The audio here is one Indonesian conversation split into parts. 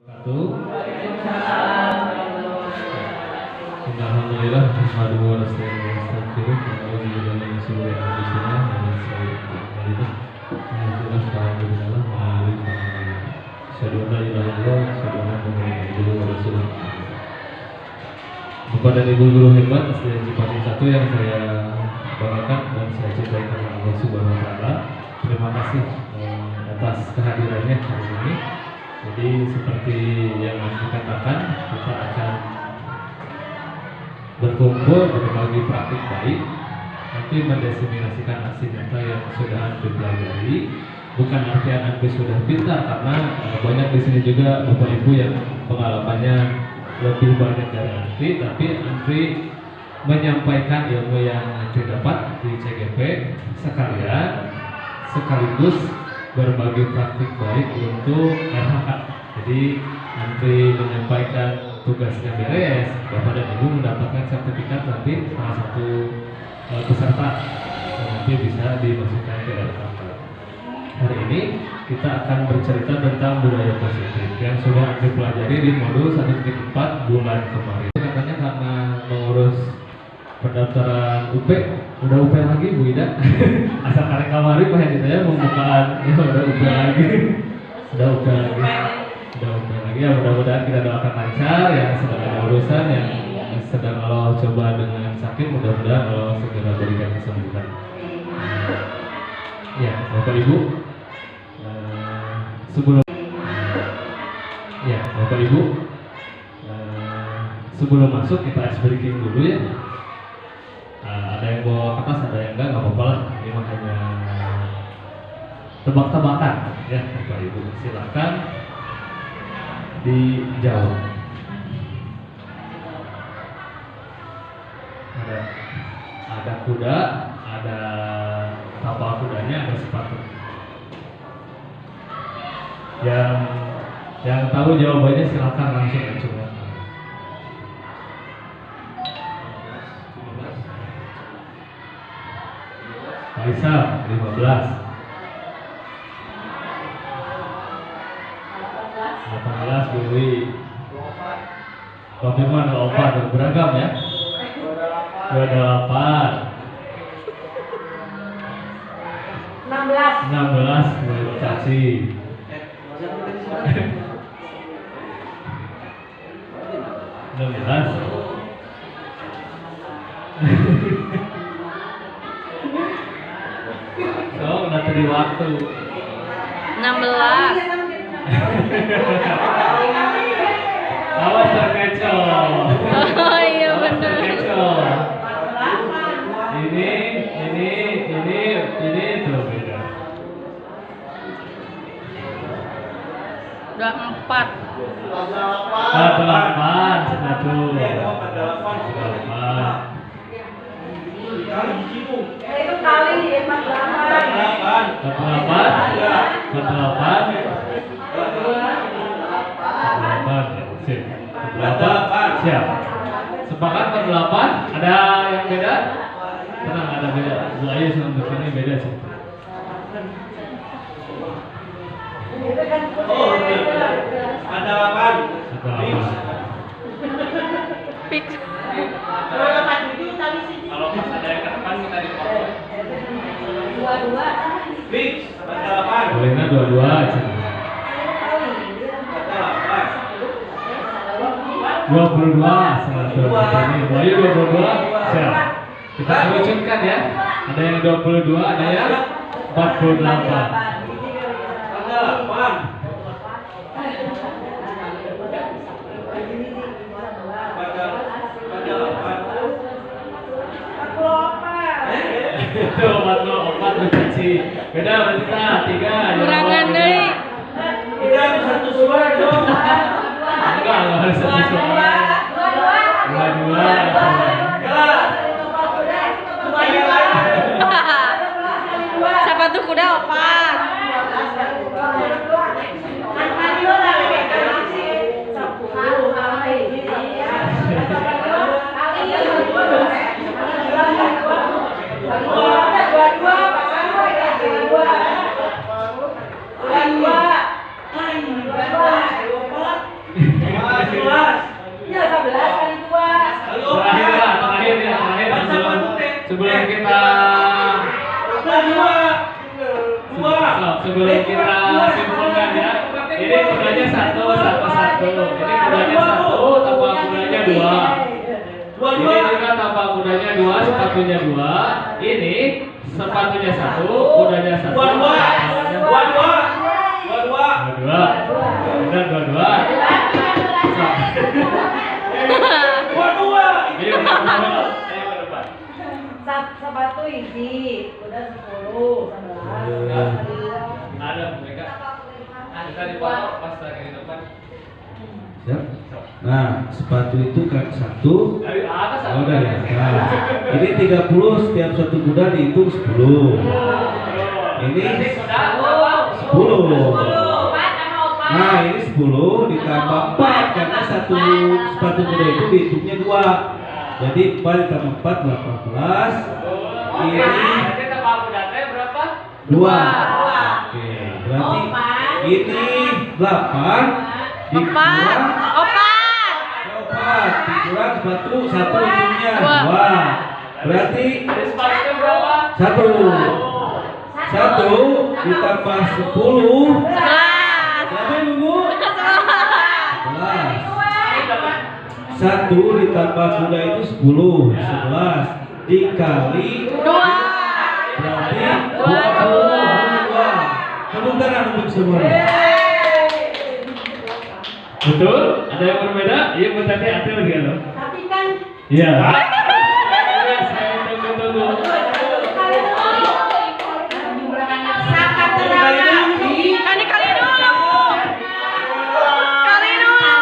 Satu. Alhamdulillah, Alhamdulillah, Bapak dan Ibu guru hebat SDN Cipayung 1 yang saya banggakan dan saya cintai karena Allah Subhanahu wa Ta'ala. Terima kasih atas kehadirannya hari ini. Jadi seperti yang dikatakan, kita akan berkumpul berbagi praktik baik, nanti mendesimulasikan aksi nyata yang sudah Anda pelajari. Bukan artian Anda sudah pintar, karena banyak di sini juga Bapak Ibu yang pengalamannya lebih banyak dari Anda, tapi Anda menyampaikan ilmu yang Anda dapat di CGP sekaligus berbagi praktik baik untuk RHK. Jadi Anda menyampaikan tugasnya beres, Bapak dan Ibu mendapatkan sertifikat nanti salah satu peserta nanti bisa dimasukkan ke RHK. Hari ini kita akan bercerita tentang budaya positif yang sudah Anda pelajari di modul 1.4 bulan kemarin. Katanya karena mengurus pendaftaran UP, udah UP lagi Bu Ida. Asal karek kamari Pak Hendita ya pembukaan, ya udah UP lagi. Udah UP lagi. Ya mudah-mudahan kita doakan lancar, yang sedang ada urusan, yang sedang Allah coba dengan sakit, mudah-mudahan Allah segera berikan kesembuhan. Ya, Bapak Ibu, sebelum masuk kita ice breaking dulu ya. Ada yang bawa kertas, ada yang enggak apa-apa lah. Ini makanya tebak-tebakan ya, Bapak Ibu. Silakan dijawab. Ada kuda, ada tapal kudanya, ada sepatu. Yang tahu jawabannya silakan langsung mencoba. Faisal 15. 18 Dewi. Pak Firman 24, beragam ya. 28. 16 Bu Caci. 16. So, udah tadi waktu. 16. Awas terkecoh. Oh iya benar. Ini tuh beda. 24. 48 satu. 48. Siap. Sepakat 48. Ada yang beda? Tenang, ada beda. Bu Ayu sama Bu Fani beda sih. Ada 8. Pik. Kalau pas ada yang ke depan kita dipotong. 22. Fix, ada 8. Bolehnya 22 aja. 22 satu. Ini Bu Ayu 22. Siap. Kita kerucutkan ya. Ada yang 22, ada yang 48. Ada 8. Itu 44 Bu Caci. Beda berarti tak 3. Kurangan deh. Tidak ada satu suara dong. Enggak harus satu suara. 22. Siapa tuh kuda opat? sebelum kita simpulkan ya. Ini kudanya satu. Ini kudanya satu, tapak kudanya dua. Ini juga tapak kudanya dua, sepatunya dua. Ini sepatunya satu, kudanya satu. Dua. Benar dua. Ayo ke depan. Sepatu hiji, udah 10, 11. Ada mereka. Kita dipotong pas lagi di depan. Siap? Nah, sepatu itu kaki satu. Dari atas Oh, dari atas. Ini 30, setiap satu kuda dihitung 10. Ini 10. Nah, ini 10 ditambah 4 karena satu sepatu kuda itu dihitungnya 2. Jadi 4 ditambah 4 18. Ini Nanti tapak kudanya berapa? 2. Oke, berarti ini 8 dikurang Opat. 4 dikurang sepatu 1 hitungnya Dua. 2. Berarti Dari sepatunya berapa? 1 ditambah 10 berapa ibu? 11. 1 ditambah kuda itu 10 11 dikali 2. berarti 22. Tepuk tangan untuk semuanya. Betul? Ada yang berbeda? Iya, Bu Tati atur gitu. Tapi kan Iya. Saya tunggu. saka terangan. Kan dikali dulu. Kali dulu.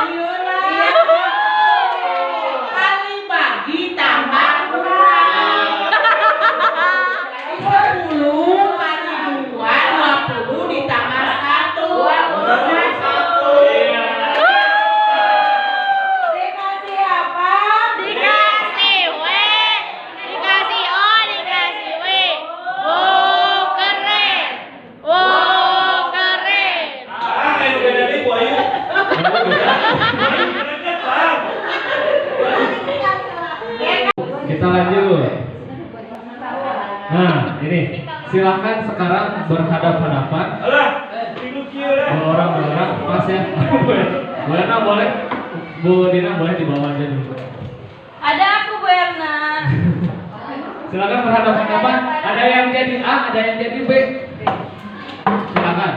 Kali bagi tambah kurang 10 kali 2 20 ditambah 1 Dikasih apa? Dikasih W. Dikasih O, dikasih W. Wow, keren. Wow, keren. Kayak beda nih Bu Ayu. Kita lanjut. Nah, ini silakan sekarang berhadap-hadapan. Alah, minggu kieu lah. Orang-orang pas ya. Bu Erna boleh, Bu Dina boleh dibawa aja dulu. Ada aku, Bu Erna. Silakan berhadap-hadapan. Ada yang jadi A, ada yang jadi B. Silakan.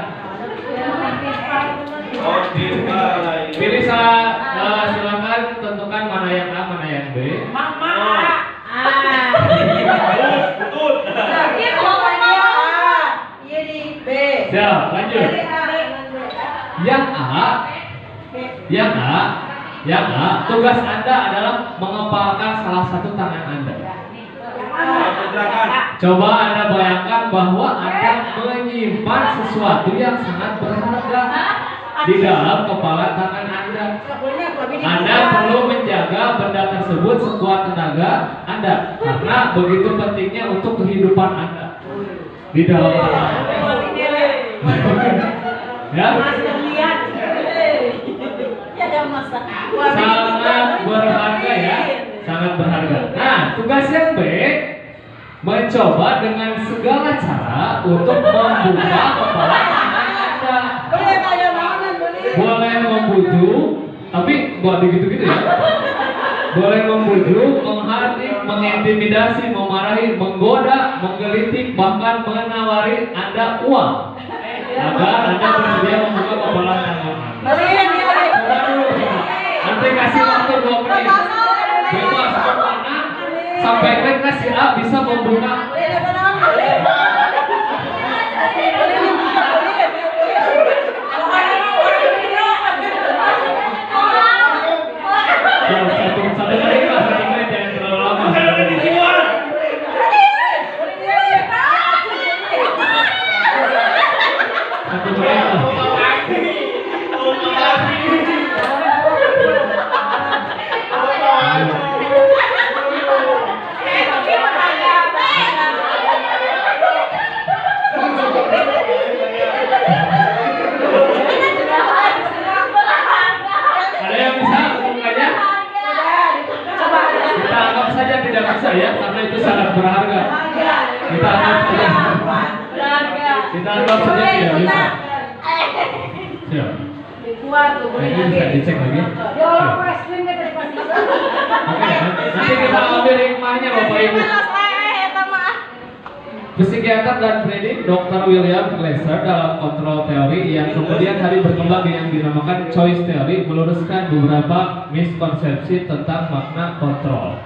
Oh, dimana ini? Pilih silakan tentukan mana yang A, mana yang B. Mama Betul. Ini ngomongnya A. Iya di B. Siap, lanjut. Yang A, tugas Anda adalah mengepalkan salah satu tangan Anda. Silakan. Coba Anda bayangkan bahwa Anda menyimpan sesuatu yang sangat berharga di dalam kepala tangan Anda. Anda perlu menjaga benda tersebut sekuat tenaga Anda karena begitu pentingnya untuk kehidupan Anda di dalam tangan Anda. Ya, sangat berharga ya, sangat berharga. Nah, tugas yang B mencoba dengan segala cara untuk membuka kepala tangan Anda. Boleh membujuk, tapi buat begitu-gitu ya. Boleh membujuk, menghardik, mengintimidasi, memarahi, menggoda, menggelitik, bahkan menawari Anda uang agar Anda bersedia membuka kepala tangan Anda. Coba dulu, coba. Nanti kasih waktu 2 menit. Bebas kemana sampai kasih A bisa membuka. Satu menit lah, 1 menit jangan terlalu lama. Ada di luar. Satu menit lah. tidak bisa. Siap. Kuat tuh, Nah, ini bisa dicek lagi. Ya Allah, wrestling kan tadi pasti. Oke, nanti kita ambil hikmahnya Bapak Ibu. Psikiater dan klinik Dr. William Glasser dalam kontrol teori yang kemudian hari berkembang yang dinamakan choice theory meluruskan beberapa miskonsepsi tentang makna kontrol.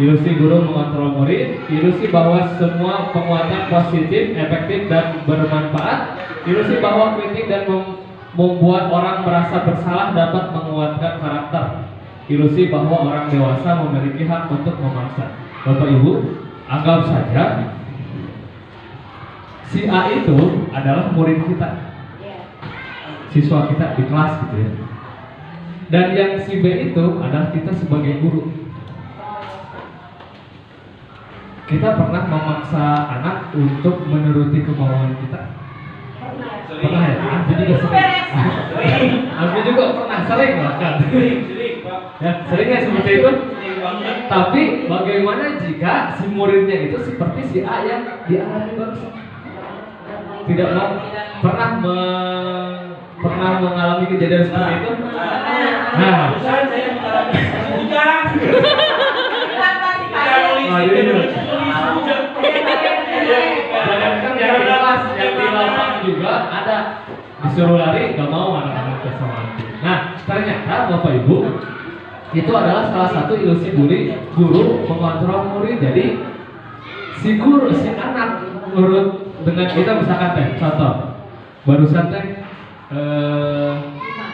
Ilusi guru mengontrol murid, ilusi bahwa semua penguatan positif, efektif dan bermanfaat, ilusi bahwa kritik dan membuat orang merasa bersalah dapat menguatkan karakter, ilusi bahwa orang dewasa memiliki hak untuk memaksa. Bapak Ibu, anggap saja si A itu adalah murid kita, siswa kita di kelas gitu ya. Dan yang si B itu adalah kita sebagai guru. Kita pernah memaksa anak untuk menuruti kemauan kita. Pernah ya? Aku juga sering. Aku juga pernah sering bahkan. Sering, Pak. Ya, seringnya seperti itu. Sering banget. Tapi bagaimana jika si muridnya itu seperti si A yang dialami barusan? Tidak mau pernah mengalami kejadian seperti itu? Nah, Barusan saya mengalami hujan. Jangankan yang di kelas, yang di lapangan juga ada disuruh lari, gak mau anak-anak kesamaan. Nah, ternyata Bapak Ibu itu adalah salah satu ilusi guru mengontrol murid. Jadi si anak menurut dengan kita misalkan teh contoh barusan teh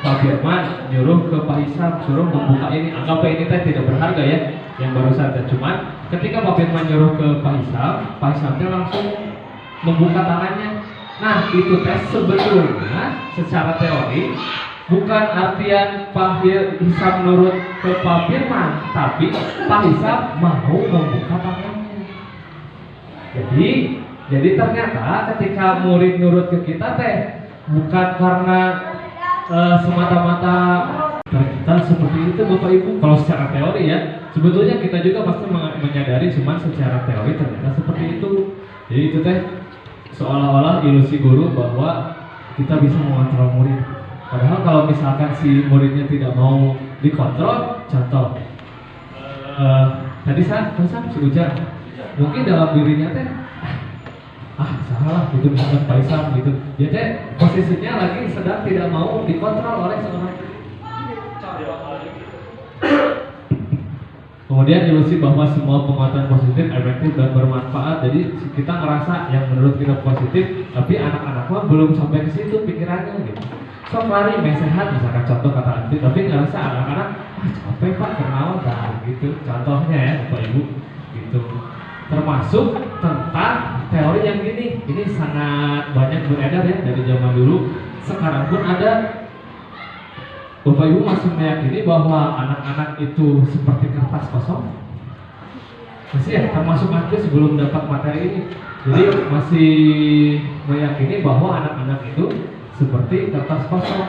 Pak Firman nyuruh ke Pak Isam suruh membuka ini, anggap ini teh tidak berharga ya yang barusan teh, cuman ketika Pak Firman nyuruh ke Pak Isam teh langsung membuka tangannya. Nah itu teh sebetulnya secara teori bukan artian Pak Isam nurut ke Pak Firman, tapi Pak Isam mau membuka tangannya. Jadi ternyata ketika murid nurut ke kita teh bukan karena semata-mata kita seperti itu Bapak Ibu. Kalau secara teori ya, sebetulnya kita juga pasti menyadari, cuman secara teori ternyata seperti itu. Jadi itu teh seolah-olah ilusi guru bahwa kita bisa mengontrol murid. Padahal kalau misalkan si muridnya tidak mau dikontrol, contoh tadi saat si Ujang mungkin dalam dirinya teh salah gitu misalkan Pak Isam gitu, dia teh posisinya lagi sedang tidak mau dikontrol oleh seorang. Kemudian ilusi bahwa semua penguatan positif, efektif dan bermanfaat. Jadi kita ngerasa yang menurut kita positif, tapi anak-anak mah belum sampai ke situ pikirannya gitu. Sok lari main sehat misalkan contoh kata Andi, tapi ngerasa anak-anak capek Pak kenal gitu. Contohnya ya Bapak Ibu gitu. Termasuk tentang teori yang ini sangat banyak beredar ya dari zaman dulu. Sekarang pun ada. Bapak Ibu masih meyakini bahwa anak-anak itu seperti kertas kosong? Masih ya, termasuk aku sebelum dapat materi ini. Jadi masih meyakini bahwa anak-anak itu seperti kertas kosong.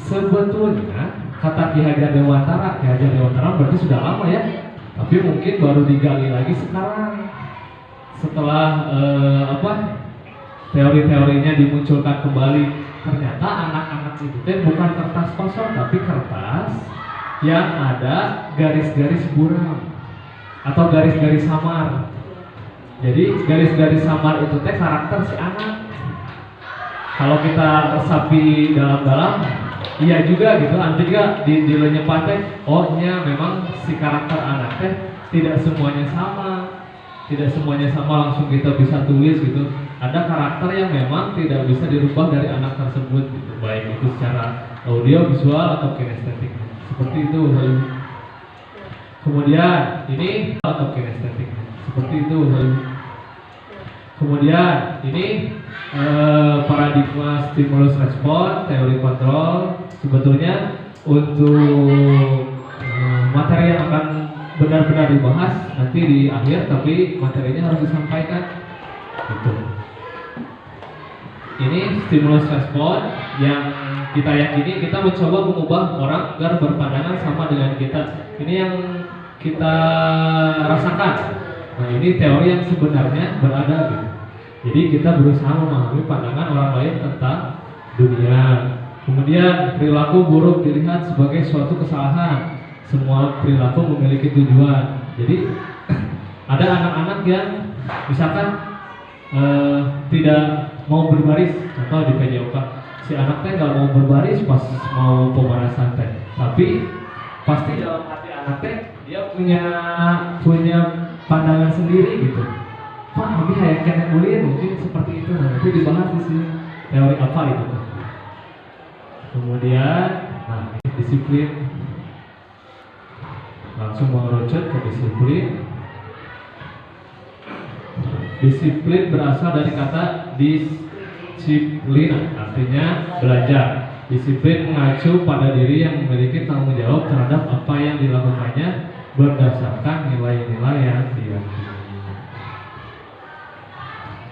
Sebetulnya kata Ki Hajar Dewantara berarti sudah lama ya. Tapi mungkin baru digali lagi sekarang setelah teori-teorinya dimunculkan kembali. Ternyata anak-anak itu bukan kertas kosong, tapi kertas yang ada garis-garis buram atau garis-garis samar. Jadi garis-garis samar itu karakter si anak. Kalau kita resapi dalam-dalam, iya juga gitu. Nanti juga dilenyepan memang si karakter anak tidak semuanya sama. Tidak semuanya sama langsung kita bisa tulis gitu. Ada karakter yang memang tidak bisa dirubah dari anak tersebut gitu. Baik itu secara audio, visual atau kinestetik. Seperti itu. Kemudian ini atau kinestetik. Seperti itu. Kemudian ini paradigma stimulus respon, teori kontrol. Sebetulnya untuk materi yang akan benar-benar dibahas nanti di akhir, tapi materinya harus disampaikan gitu. Ini stimulus respon yang kita yakini kita mencoba mengubah orang agar berpandangan sama dengan kita. Ini yang kita rasakan. Nah ini teori yang sebenarnya berada gitu. Jadi kita berusaha memahami pandangan orang lain tentang dunia. Kemudian perilaku buruk dilihat sebagai suatu kesalahan. Semua perilaku memiliki tujuan. Jadi ada anak-anak yang misalkan tidak mau berbaris, contoh di PJOK, si anak teh nggak mau berbaris pas mau pemanasan teh, tapi pasti dalam hati anak teh dia punya pandangan sendiri gitu. Pak, ini kayak kena ulin mungkin seperti itu. Nah, itu dibahas di sini teori apa itu tuh. Kemudian, nah ini disiplin. Langsung mengerucut ke disiplin. Disiplin berasal dari kata disiplin, artinya belajar. Disiplin mengacu pada diri yang memiliki tanggung jawab terhadap apa yang dilakukannya berdasarkan nilai-nilai yang diyakini.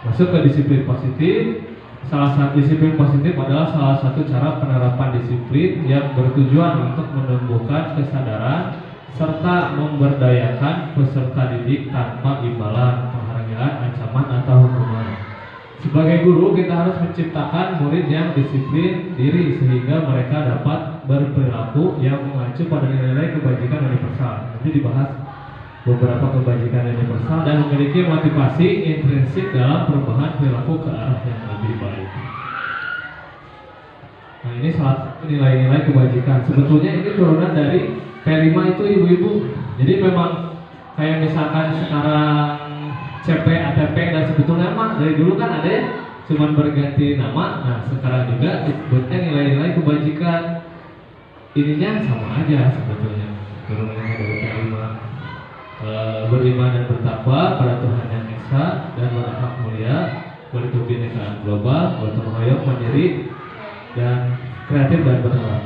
Masuk ke disiplin positif. Salah satu disiplin positif adalah salah satu cara penerapan disiplin yang bertujuan untuk menumbuhkan kesadaran serta memberdayakan peserta didik tanpa imbalan, penghargaan, ancaman atau hukuman. Sebagai guru, kita harus menciptakan murid yang disiplin diri sehingga mereka dapat berperilaku yang mengacu pada nilai-nilai kebajikan universal. Nanti dibahas beberapa kebajikan universal dan memiliki motivasi intrinsik dalam perubahan perilaku ke arah yang lebih baik. Nah, ini salah satu nilai-nilai kebajikan. Sebetulnya ini turunan dari P5 itu ibu-ibu. Jadi memang kayak misalkan sekarang CP, ATP dan sebetulnya mah dari dulu kan ada ya, cuman berganti nama. Nah, sekarang juga disebutnya nilai-nilai kebajikan. Ininya sama aja sebetulnya. Turunannya dari P5. Beriman dan bertakwa pada Tuhan yang Esa dan berakhlak mulia, berhidup binekaan global, gotong royong, mandiri, dan kreatif dan berharap.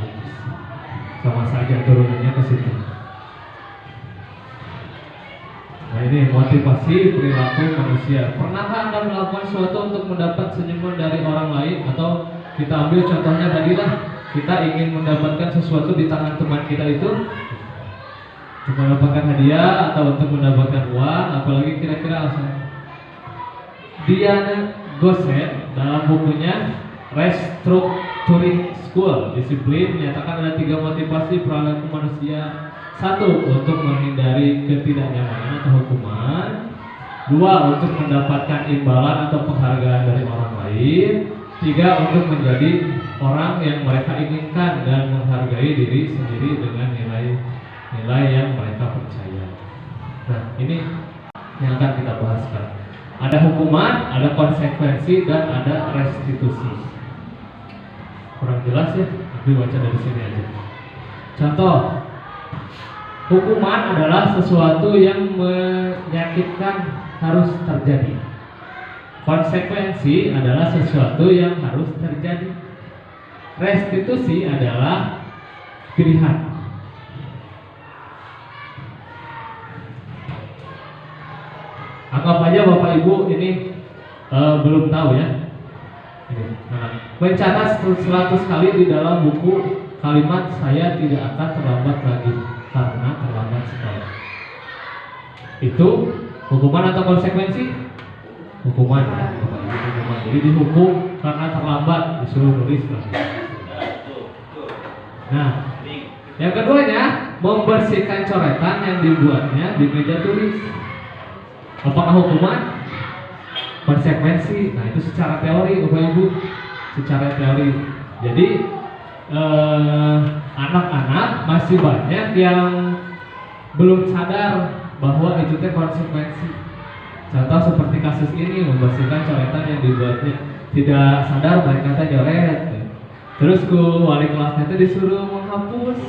Sama saja turunannya ke situ. Nah, ini motivasi perilaku manusia. Pernahkah Anda melakukan sesuatu untuk mendapat senyuman dari orang lain? Atau kita ambil contohnya tadi lah, kita ingin mendapatkan sesuatu di tangan teman kita itu untuk mendapatkan hadiah atau untuk mendapatkan uang, apalagi kira-kira alasan. Diana Gosset dalam bukunya Restructuring School Disiplin menyatakan ada 3 motivasi perilaku manusia. 1. Untuk menghindari ketidaknyamanan atau hukuman. 2. Untuk mendapatkan imbalan atau penghargaan dari orang lain. 3. Untuk menjadi orang yang mereka inginkan dan menghargai diri sendiri dengan nilai yang mereka percaya. Nah, ini yang akan kita bahaskan. Ada hukuman, ada konsekuensi, dan ada restitusi. Kurang jelas ya, tapi baca dari sini aja. Contoh, hukuman adalah sesuatu yang menyakitkan harus terjadi. Konsekuensi adalah sesuatu yang harus terjadi. Restitusi adalah pilihan. Anggap aja Bapak Ibu ini belum tahu ya. Mencatat 100 kali di dalam buku kalimat saya tidak akan terlambat lagi karena terlambat sekali. Itu hukuman atau konsekuensi? Hukuman ya, Bapak Ibu, hukuman. Jadi dihukum karena terlambat, disuruh nulis lagi. Nah, yang keduanya membersihkan coretan yang dibuatnya di meja tulis. Apakah hukuman? Konsekuensi. Nah, itu secara teori, Bapak Ibu, secara teori. Jadi anak-anak masih banyak yang belum sadar bahwa itu teh konsekuensi. Contoh seperti kasus ini, membersihkan coretan yang dibuatnya, tidak sadar mereka teh joret. Terus wali kelasnya teh disuruh menghapus.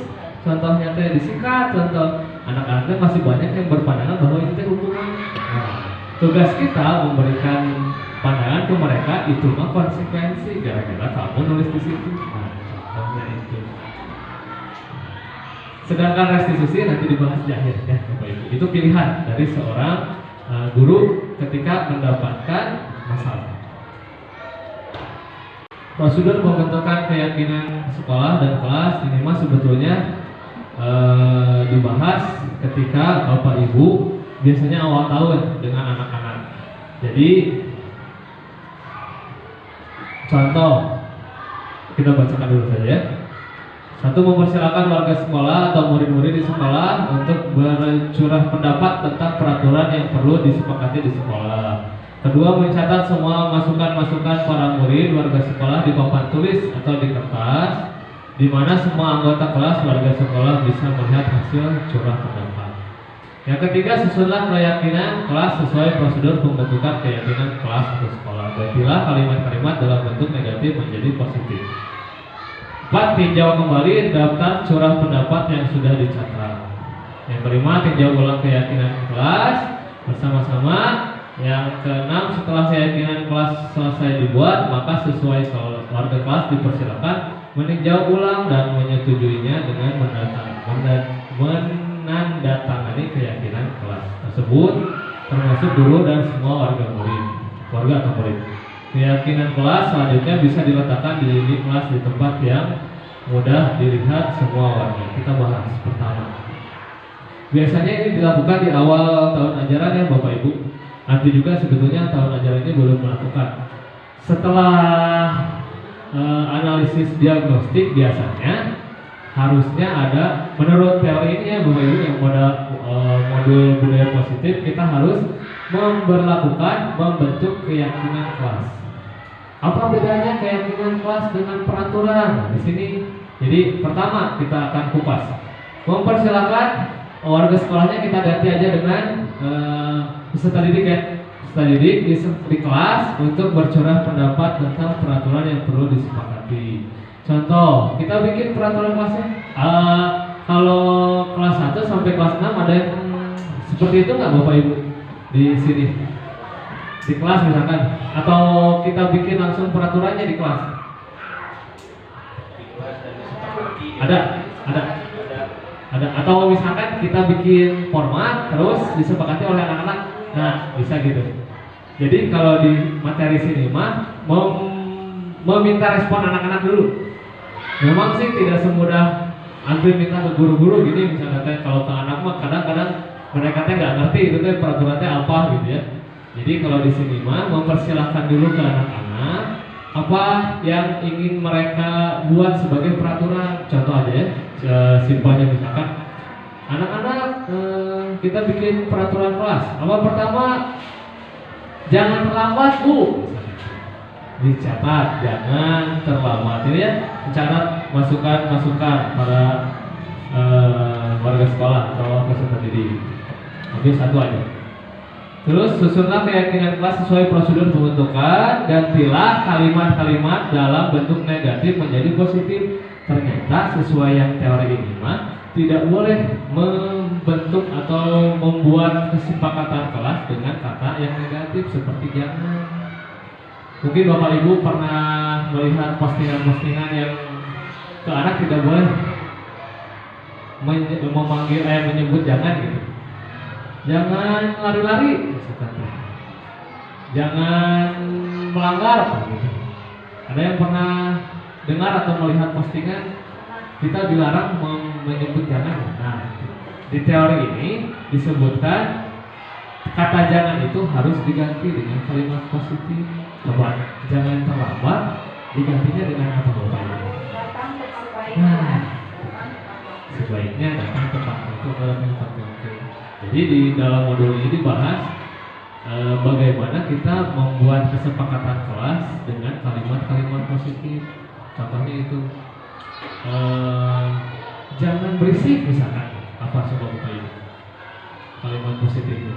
Contohnya teh disikat. Contoh anak-anak masih banyak yang berpandangan bahwa itu teh hukuman. Nah, tugas kita memberikan pandangan ke mereka itu mah konsekuensi gara-gara kamu nulis di situ. Nah, contohnya itu. Sedangkan restitusi nanti dibahas di akhir ya, Bapak Ibu. Itu pilihan dari seorang guru ketika mendapatkan masalah. Prosedur pembentukan keyakinan sekolah dan kelas ini mah sebetulnya dibahas ketika Bapak Ibu biasanya awal tahun dengan anak-anak. Jadi Contoh, kita bacakan dulu saja ya. Satu, mempersilakan warga sekolah atau murid-murid di sekolah untuk bercurah pendapat tentang peraturan yang perlu disepakati di sekolah. Kedua, mencatat semua masukan-masukan para murid warga sekolah di papan tulis atau di kertas, di mana semua anggota kelas warga sekolah bisa melihat hasil curah pendapat. Yang ketiga, susunlah keyakinan kelas sesuai prosedur pembentukan keyakinan kelas atau sekolah. Gantilah kalimat-kalimat dalam bentuk negatif menjadi positif. 4. Tinjau kembali daftar curah pendapat yang sudah dicatat. Yang kelima, tinjau ulang keyakinan kelas bersama-sama. Yang keenam, setelah keyakinan kelas selesai dibuat, maka sesuai warga kelas dipersilakan meninjau ulang dan menyetujuinya dengan menandatangani keyakinan kelas tersebut, termasuk guru dan semua warga atau murid. Keyakinan kelas selanjutnya bisa diletakkan di dinding kelas di tempat yang mudah dilihat semua warga. Kita bahas pertama. Biasanya ini dilakukan di awal tahun ajaran ya Bapak Ibu. Nanti juga sebetulnya tahun ajaran ini belum melakukan. Setelah analisis diagnostik biasanya harusnya ada, menurut teori ini ya Bapak Ibu, yang modul budaya positif, kita harus membentuk keyakinan kelas. Apa bedanya keyakinan kelas dengan peraturan? Nah, di sini, jadi pertama kita akan kupas. Mempersilakan warga sekolahnya kita ganti aja dengan peserta didik ya, peserta didik di kelas untuk bercurah pendapat tentang peraturan yang perlu disepakati. Contoh, kita bikin peraturan kelasnya. Kalau kelas 1 sampai kelas 6 ada yang seperti itu nggak Bapak Ibu di sini? Di kelas misalkan, atau kita bikin langsung peraturannya di kelas? Ada. Atau misalkan kita bikin format terus disepakati oleh anak-anak. Nah, bisa gitu. Jadi kalau di materi sini mah meminta respon anak-anak dulu. Memang sih tidak semudah antri minta ke guru-guru gini, misalnya kalau ke anak mah kadang-kadang mereka nggak ngerti itu peraturannya apa gitu ya. Jadi kalau di sini mah mempersilahkan dulu ke anak-anak apa yang ingin mereka buat sebagai peraturan. Contoh aja ya, simpelnya misalkan anak-anak kita bikin peraturan kelas. Apa pertama, jangan terlambat Bu. Dicatat, jangan terlambat. Ini ya, mencatat masukan-masukan para warga sekolah atau peserta didik. Oke, satu aja. Terus susunlah keyakinan kelas sesuai prosedur pembentukan. Gantilah kalimat-kalimat dalam bentuk negatif menjadi positif. Ternyata sesuai yang teori ini mah tidak boleh membentuk atau membuat kesepakatan kelas dengan kata yang negatif seperti jangan. Mungkin Bapak Ibu pernah melihat postingan-postingan yang ke anak tidak boleh menyebut jangan gitu. Jangan lari-lari, jangan melanggar. Ada yang pernah dengar atau melihat postingan kita dilarang menyebut jangan? Nah, di teori ini disebutkan kata jangan itu harus diganti dengan kalimat positif. Coba, jangan terlambat digantinya dengan apa Bapak? Nah, sebaiknya datang tepat waktu. Jadi di dalam modul ini dibahas bagaimana kita membuat kesepakatan kelas dengan kalimat-kalimat positif. Contohnya itu jangan berisik misalkan. Apa coba Bapak Ibu? Kalimat positifnya.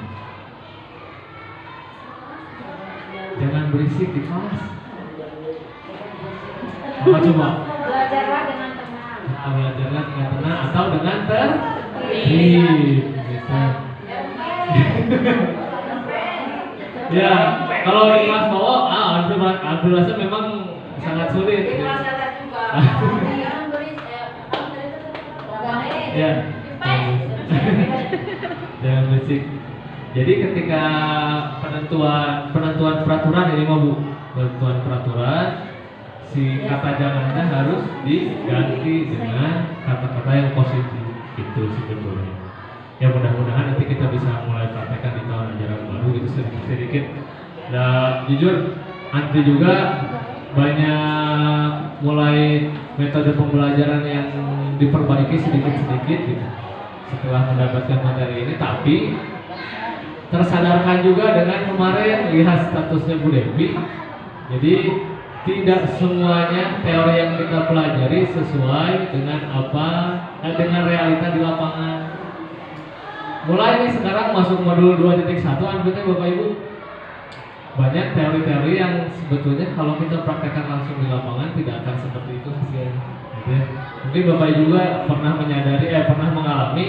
Jangan berisik di kelas. Apa coba? Belajarlah dengan tenang. Nah, belajarlah dengan tenang atau dengan tertib. Ya, kalau di kelas bawah, Abdul rasa memang sangat sulit. Di kelas atas juga. Jangan berisik. Ya. Jangan berisik. Jadi ketika penentuan peraturan ini mau Bu, penentuan peraturan, si kata jangannya harus diganti dengan kata-kata yang positif. Itu sebetulnya. Ya mudah-mudahan nanti kita bisa mulai praktekkan di tahun ajaran baru gitu sedikit. Dan jujur antri juga banyak mulai metode pembelajaran yang diperbaiki sedikit-sedikit gitu setelah mendapatkan materi ini, tapi tersadarkan juga dengan kemarin lihat statusnya Bu Devi. Jadi tidak semuanya teori yang kita pelajari sesuai dengan dengan realita di lapangan. Mulai nih sekarang masuk modul 2.1 anggotanya Bapak Ibu, banyak teori-teori yang sebetulnya kalau kita praktekkan langsung di lapangan tidak akan seperti itu hasilnya. Gitu ya. Mungkin Bapak Ibu juga pernah pernah mengalami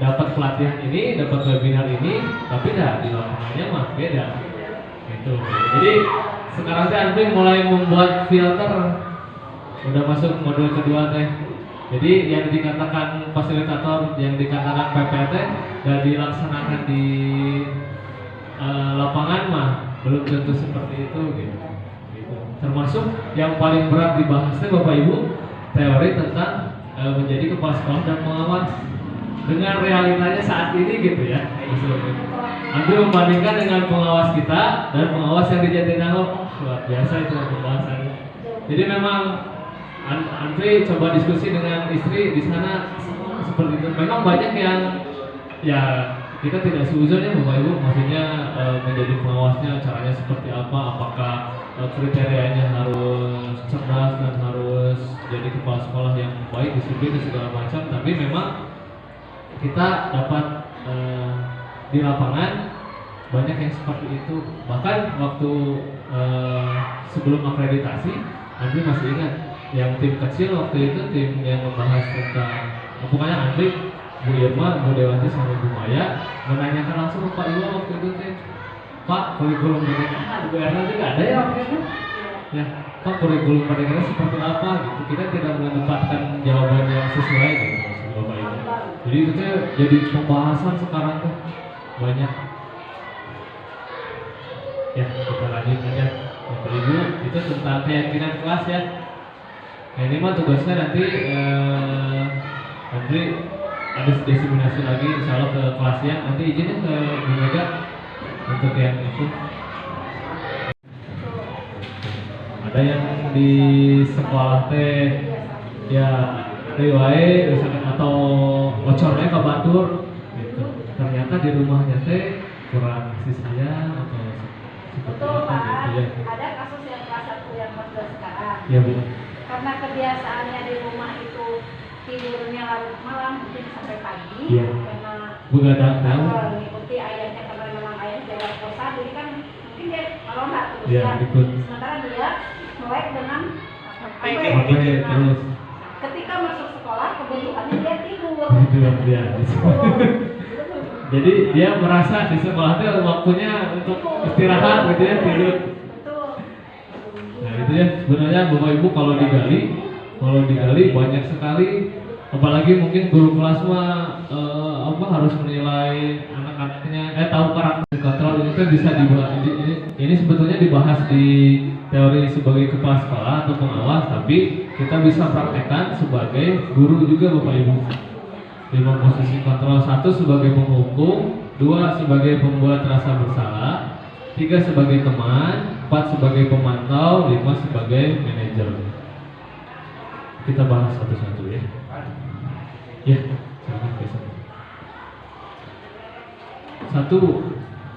dapat pelatihan ini, dapat webinar ini, tapi dah di lapangannya mah beda. Gitu. Jadi sekarang teh Andri mulai membuat filter, udah masuk modul kedua teh. Jadi yang dikatakan fasilitator, yang dikatakan PPT dan dilaksanakan di lapangan mah belum tentu seperti itu gitu. Termasuk yang paling berat dibahasnya Bapak Ibu, teori tentang menjadi kepala sekolah dan pengawas dengan realitanya saat ini gitu ya. Andri membandingkan dengan pengawas kita dan pengawas yang di Jatinangor, luar biasa itu pembahasannya. Jadi memang Andri coba diskusi dengan istri di sana seperti itu. Memang banyak yang ya kita tidak seuzon ya Bapak Ibu, maksudnya menjadi pengawasnya caranya seperti apa, apakah kriterianya harus cerdas dan harus jadi kepala sekolah yang baik, disiplin dan segala macam. Tapi memang kita dapat di lapangan banyak yang seperti itu. Bahkan waktu sebelum akreditasi, Andri masih ingat yang tim kecil waktu itu, tim yang membahas tentang pokoknya Andri, Bu Irma, Bu Dewanti sama Bu Maya menanyakan langsung ke Pak Iwa waktu itu teh, Pak kurikulum PDKN Bu Erna juga ada ya waktu itu? Ya, Pak kurikulum PDKN seperti apa gitu. Kita tidak mendapatkan jawaban yang sesuai gitu maksud Bapak Ibu. Jadi itu teh jadi pembahasan sekarang tuh banyak. Ya, kita lanjut aja. Bapak Ibu, itu tentang keyakinan kelas ya. Nah, ini mah tugasnya nanti Andri ada diseminasi lagi insya Allah ke kelasnya. Nanti izinin ke Bu Mega untuk yang itu. Ada yang di sekolah teh ya riwae misalkan atau bocornya ke batur gitu. Ternyata di rumahnya teh kurang kasih sayang atau seperti Betul apa Pak, gitu ya. ada kasus yang kelas 1 yang model sekarang. Iya Bu. Karena kebiasaannya di rumah itu tidurnya larut malam mungkin sampai pagi. Iya. Karena Begadang tahu. mengikuti ayahnya karena memang ayah jaga kosa, jadi kan mungkin dia kalau nggak terus Iya, ya. ikut. Sementara dia melek dengan Oke, Nah, terus. ketika masuk sekolah kebutuhannya dia tidur. Tidur dia. Jadi dia merasa di sekolah itu waktunya untuk istirahat gitu ya, tidur. Betul. Nah itu ya sebenarnya Bapak Ibu kalau digali banyak sekali, apalagi mungkin guru kelas mah harus menilai anak-anaknya, tahu karakter kontrol ini kan bisa dibahas. Ini sebetulnya dibahas di teori sebagai kepala sekolah atau pengawas, tapi kita bisa praktekkan sebagai guru juga Bapak Ibu. 5 posisi kontrol, 1 sebagai penghukum, 2 sebagai pembuat rasa bersalah, 3 sebagai teman, 4 sebagai pemantau, 5 sebagai manajer. Kita bahas satu-satu ya. Ya, silakan besok. 1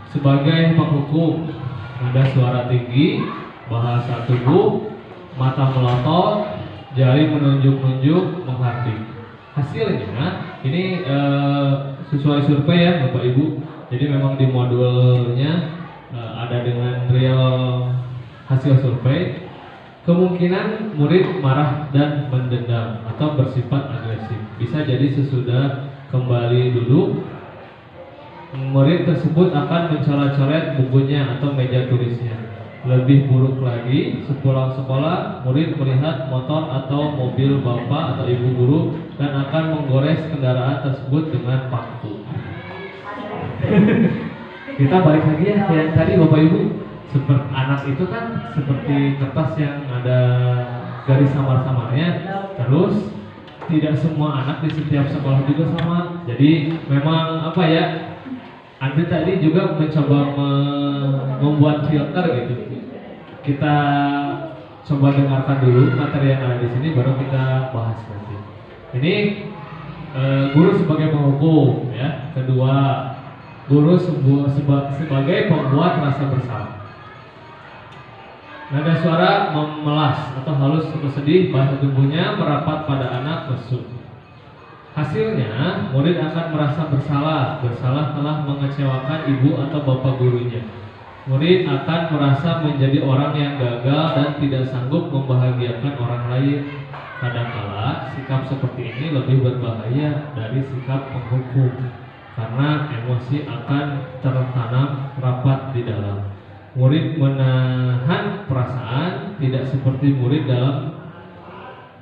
sebagai penghukum, nada suara tinggi, bahasa tubuh, mata melotot, jari menunjuk-nunjuk, menghardik. Hasilnya ini sesuai survei ya Bapak Ibu. Jadi memang di modulnya ada dengan real hasil survei. Kemungkinan murid marah dan mendendam atau bersifat agresif. Bisa jadi sesudah kembali duduk, murid tersebut akan mencoret-coret bukunya atau meja tulisnya. Lebih buruk lagi, sepulang sekolah, murid melihat motor atau mobil bapak atau ibu guru dan akan menggores kendaraan tersebut dengan paku. Kita balik lagi ya, yang tadi Bapak Ibu, seperti anak itu kan seperti kertas yang ada garis samar-samarnya. Terus tidak semua anak di setiap sekolah juga sama. Jadi memang apa ya? Andri tadi juga mencoba membuat filter gitu. Kita coba dengarkan dulu materi yang ada di sini, baru kita bahas nanti. Ini guru sebagai penghukum, ya. Kedua, guru sebagai pembuat rasa bersalah. Nada suara memelas atau halus atau sedih, bahasa tubuhnya merapat pada anak mesum. Hasilnya, murid akan merasa bersalah telah mengecewakan ibu atau bapak gurunya. Murid akan merasa menjadi orang yang gagal dan tidak sanggup membahagiakan orang lain. Kadangkala sikap seperti ini lebih berbahaya dari sikap penghukum, karena emosi akan tertanam rapat di dalam. Murid menahan perasaan, tidak seperti murid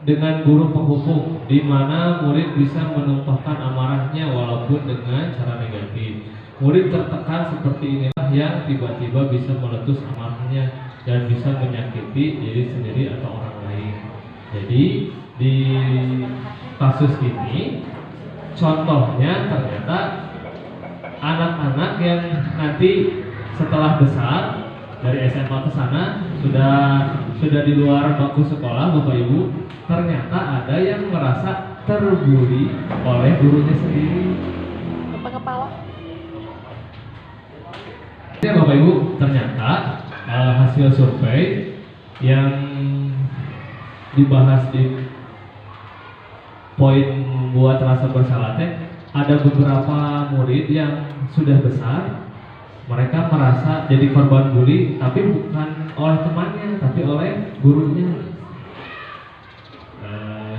dengan guru penghukum, di mana murid bisa menumpahkan amarahnya walaupun dengan cara negatif. Murid tertekan seperti inilah yang tiba-tiba bisa meletus amarahnya dan bisa menyakiti diri sendiri atau orang lain. Jadi di kasus ini contohnya ternyata anak-anak yang nanti setelah besar dari SMA ke sana sudah di luar bangku sekolah, Bapak Ibu, ternyata ada yang merasa terbuli oleh gurunya sendiri. Kepala. Ya Bapak Ibu, ternyata hasil survei yang dibahas di poin buat rasa bersalah ada beberapa murid yang sudah besar, mereka merasa jadi korban bully, tapi bukan oleh temannya, tapi oleh gurunya.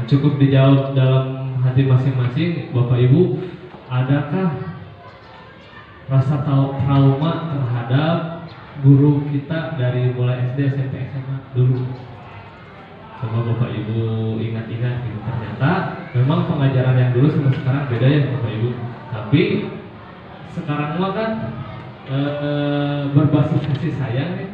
Cukup dijawab dalam hati masing-masing, Bapak Ibu, adakah rasa trauma terhadap guru kita dari mulai SD, SMP, SMA dulu? Coba Bapak Ibu ingat-ingat gitu. Ternyata memang pengajaran yang dulu sama sekarang beda ya Bapak Ibu. Tapi sekarang mah kan berbasis kasih sayang ya.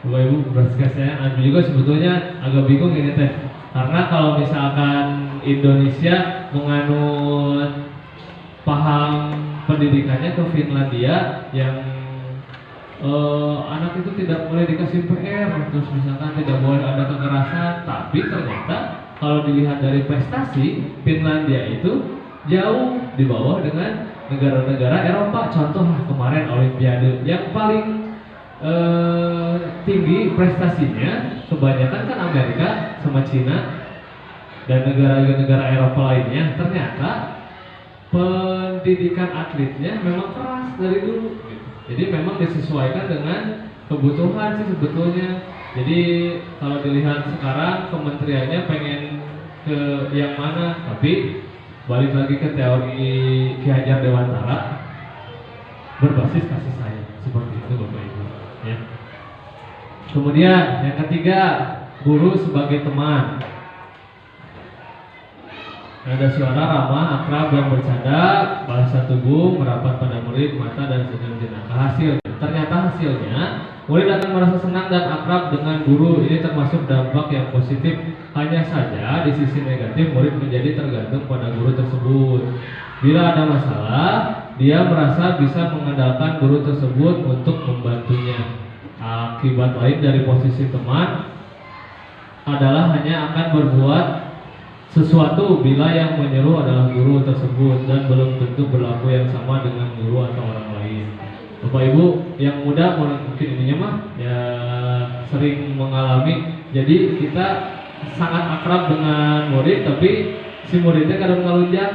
Bapak Ibu berbasis kasih sayang. Aku juga sebetulnya agak bingung ini teh. Karena kalau misalkan Indonesia menganut paham pendidikannya ke Finlandia yang anak itu tidak boleh dikasih PR, terus misalkan tidak boleh ada kekerasan, tapi ternyata kalau dilihat dari prestasi, Finlandia itu jauh di bawah dengan negara-negara Eropa. Contoh kemarin Olimpiade yang paling tinggi prestasinya kebanyakan kan Amerika sama Cina dan negara-negara Eropa lainnya. Ternyata pendidikan atletnya memang keras dari dulu gitu. Jadi memang disesuaikan dengan kebutuhan sih sebetulnya. Jadi kalau dilihat sekarang kementeriannya pengen ke yang mana, tapi balik lagi ke teori Ki Hajar Dewantara, berbasis kasih sayang, seperti itu Bapak Ibu ya. Kemudian yang ketiga, guru sebagai teman. Nada suara ramah, akrab dan bercanda, bahasa tubuh merapat pada murid, mata dan senyum jenaka. Ternyata hasilnya murid akan merasa senang dan akrab dengan guru. Ini termasuk dampak yang positif. Hanya saja di sisi negatif murid menjadi tergantung pada guru tersebut. Bila ada masalah, dia merasa bisa mengandalkan guru tersebut untuk membantunya. Akibat lain dari posisi teman adalah hanya akan berbuat sesuatu bila yang menyuruh adalah guru tersebut dan belum tentu berlaku yang sama dengan guru atau orang lain. Bapak Ibu yang muda mungkin ininya mah ya sering mengalami. Jadi kita sangat akrab dengan murid, tapi si muridnya kadang ngelunjak.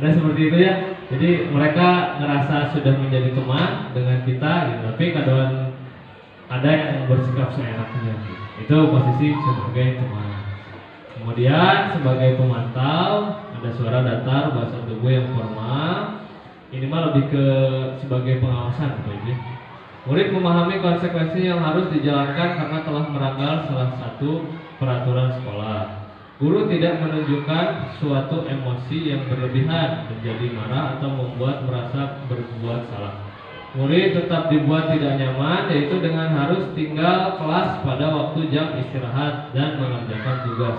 Ada seperti itu ya. Jadi mereka ngerasa sudah menjadi teman dengan kita, gitu. Tapi kadang ada yang bersikap seenaknya. Itu posisi sebagai teman. Kemudian sebagai pemantau, ada suara datar, bahasa tubuh yang formal. Ini mah lebih ke sebagai pengawasan, Bapak Ibu. Murid memahami konsekuensi yang harus dijalankan karena telah melanggar salah satu peraturan sekolah. Guru tidak menunjukkan suatu emosi yang berlebihan, menjadi marah atau membuat merasa berbuat salah. Murid tetap dibuat tidak nyaman, yaitu dengan harus tinggal kelas pada waktu jam istirahat dan mengerjakan tugas.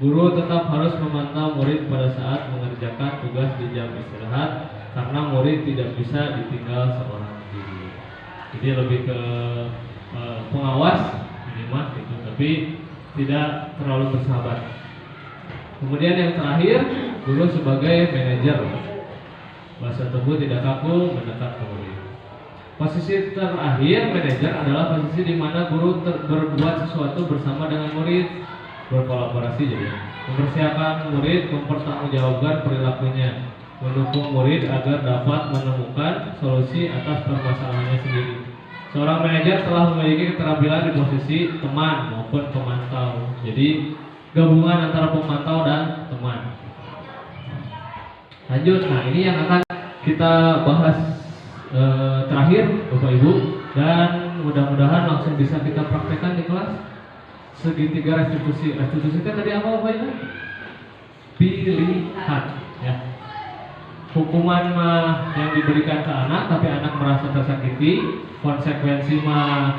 Guru tetap harus memantau murid pada saat mengerjakan tugas di jam istirahat, karena murid tidak bisa ditinggal seorang diri. Jadi lebih ke pengawas minimal. tapi tidak terlalu bersahabat. Kemudian yang terakhir, guru sebagai manajer. Bahasa tubuh tidak kaku, mendekat ke murid. Posisi terakhir, manajer adalah posisi di mana guru berbuat sesuatu bersama dengan murid, berkolaborasi jadi. Mempersiapkan murid, mempertanggungjawabkan perilakunya, mendukung murid agar dapat menemukan solusi atas permasalahannya sendiri. Seorang manajer telah memiliki keterampilan di posisi teman maupun pemantau. Jadi gabungan antara pemantau dan teman. Lanjut, nah ini yang akan kita bahas terakhir Bapak Ibu, dan mudah-mudahan langsung bisa kita praktekkan di kelas. Segitiga restitusi. Restitusi itu tadi apa Bapak Ibu? Pilihan ya. Hukuman mah yang diberikan ke anak tapi anak merasa tersakiti, konsekuensi mah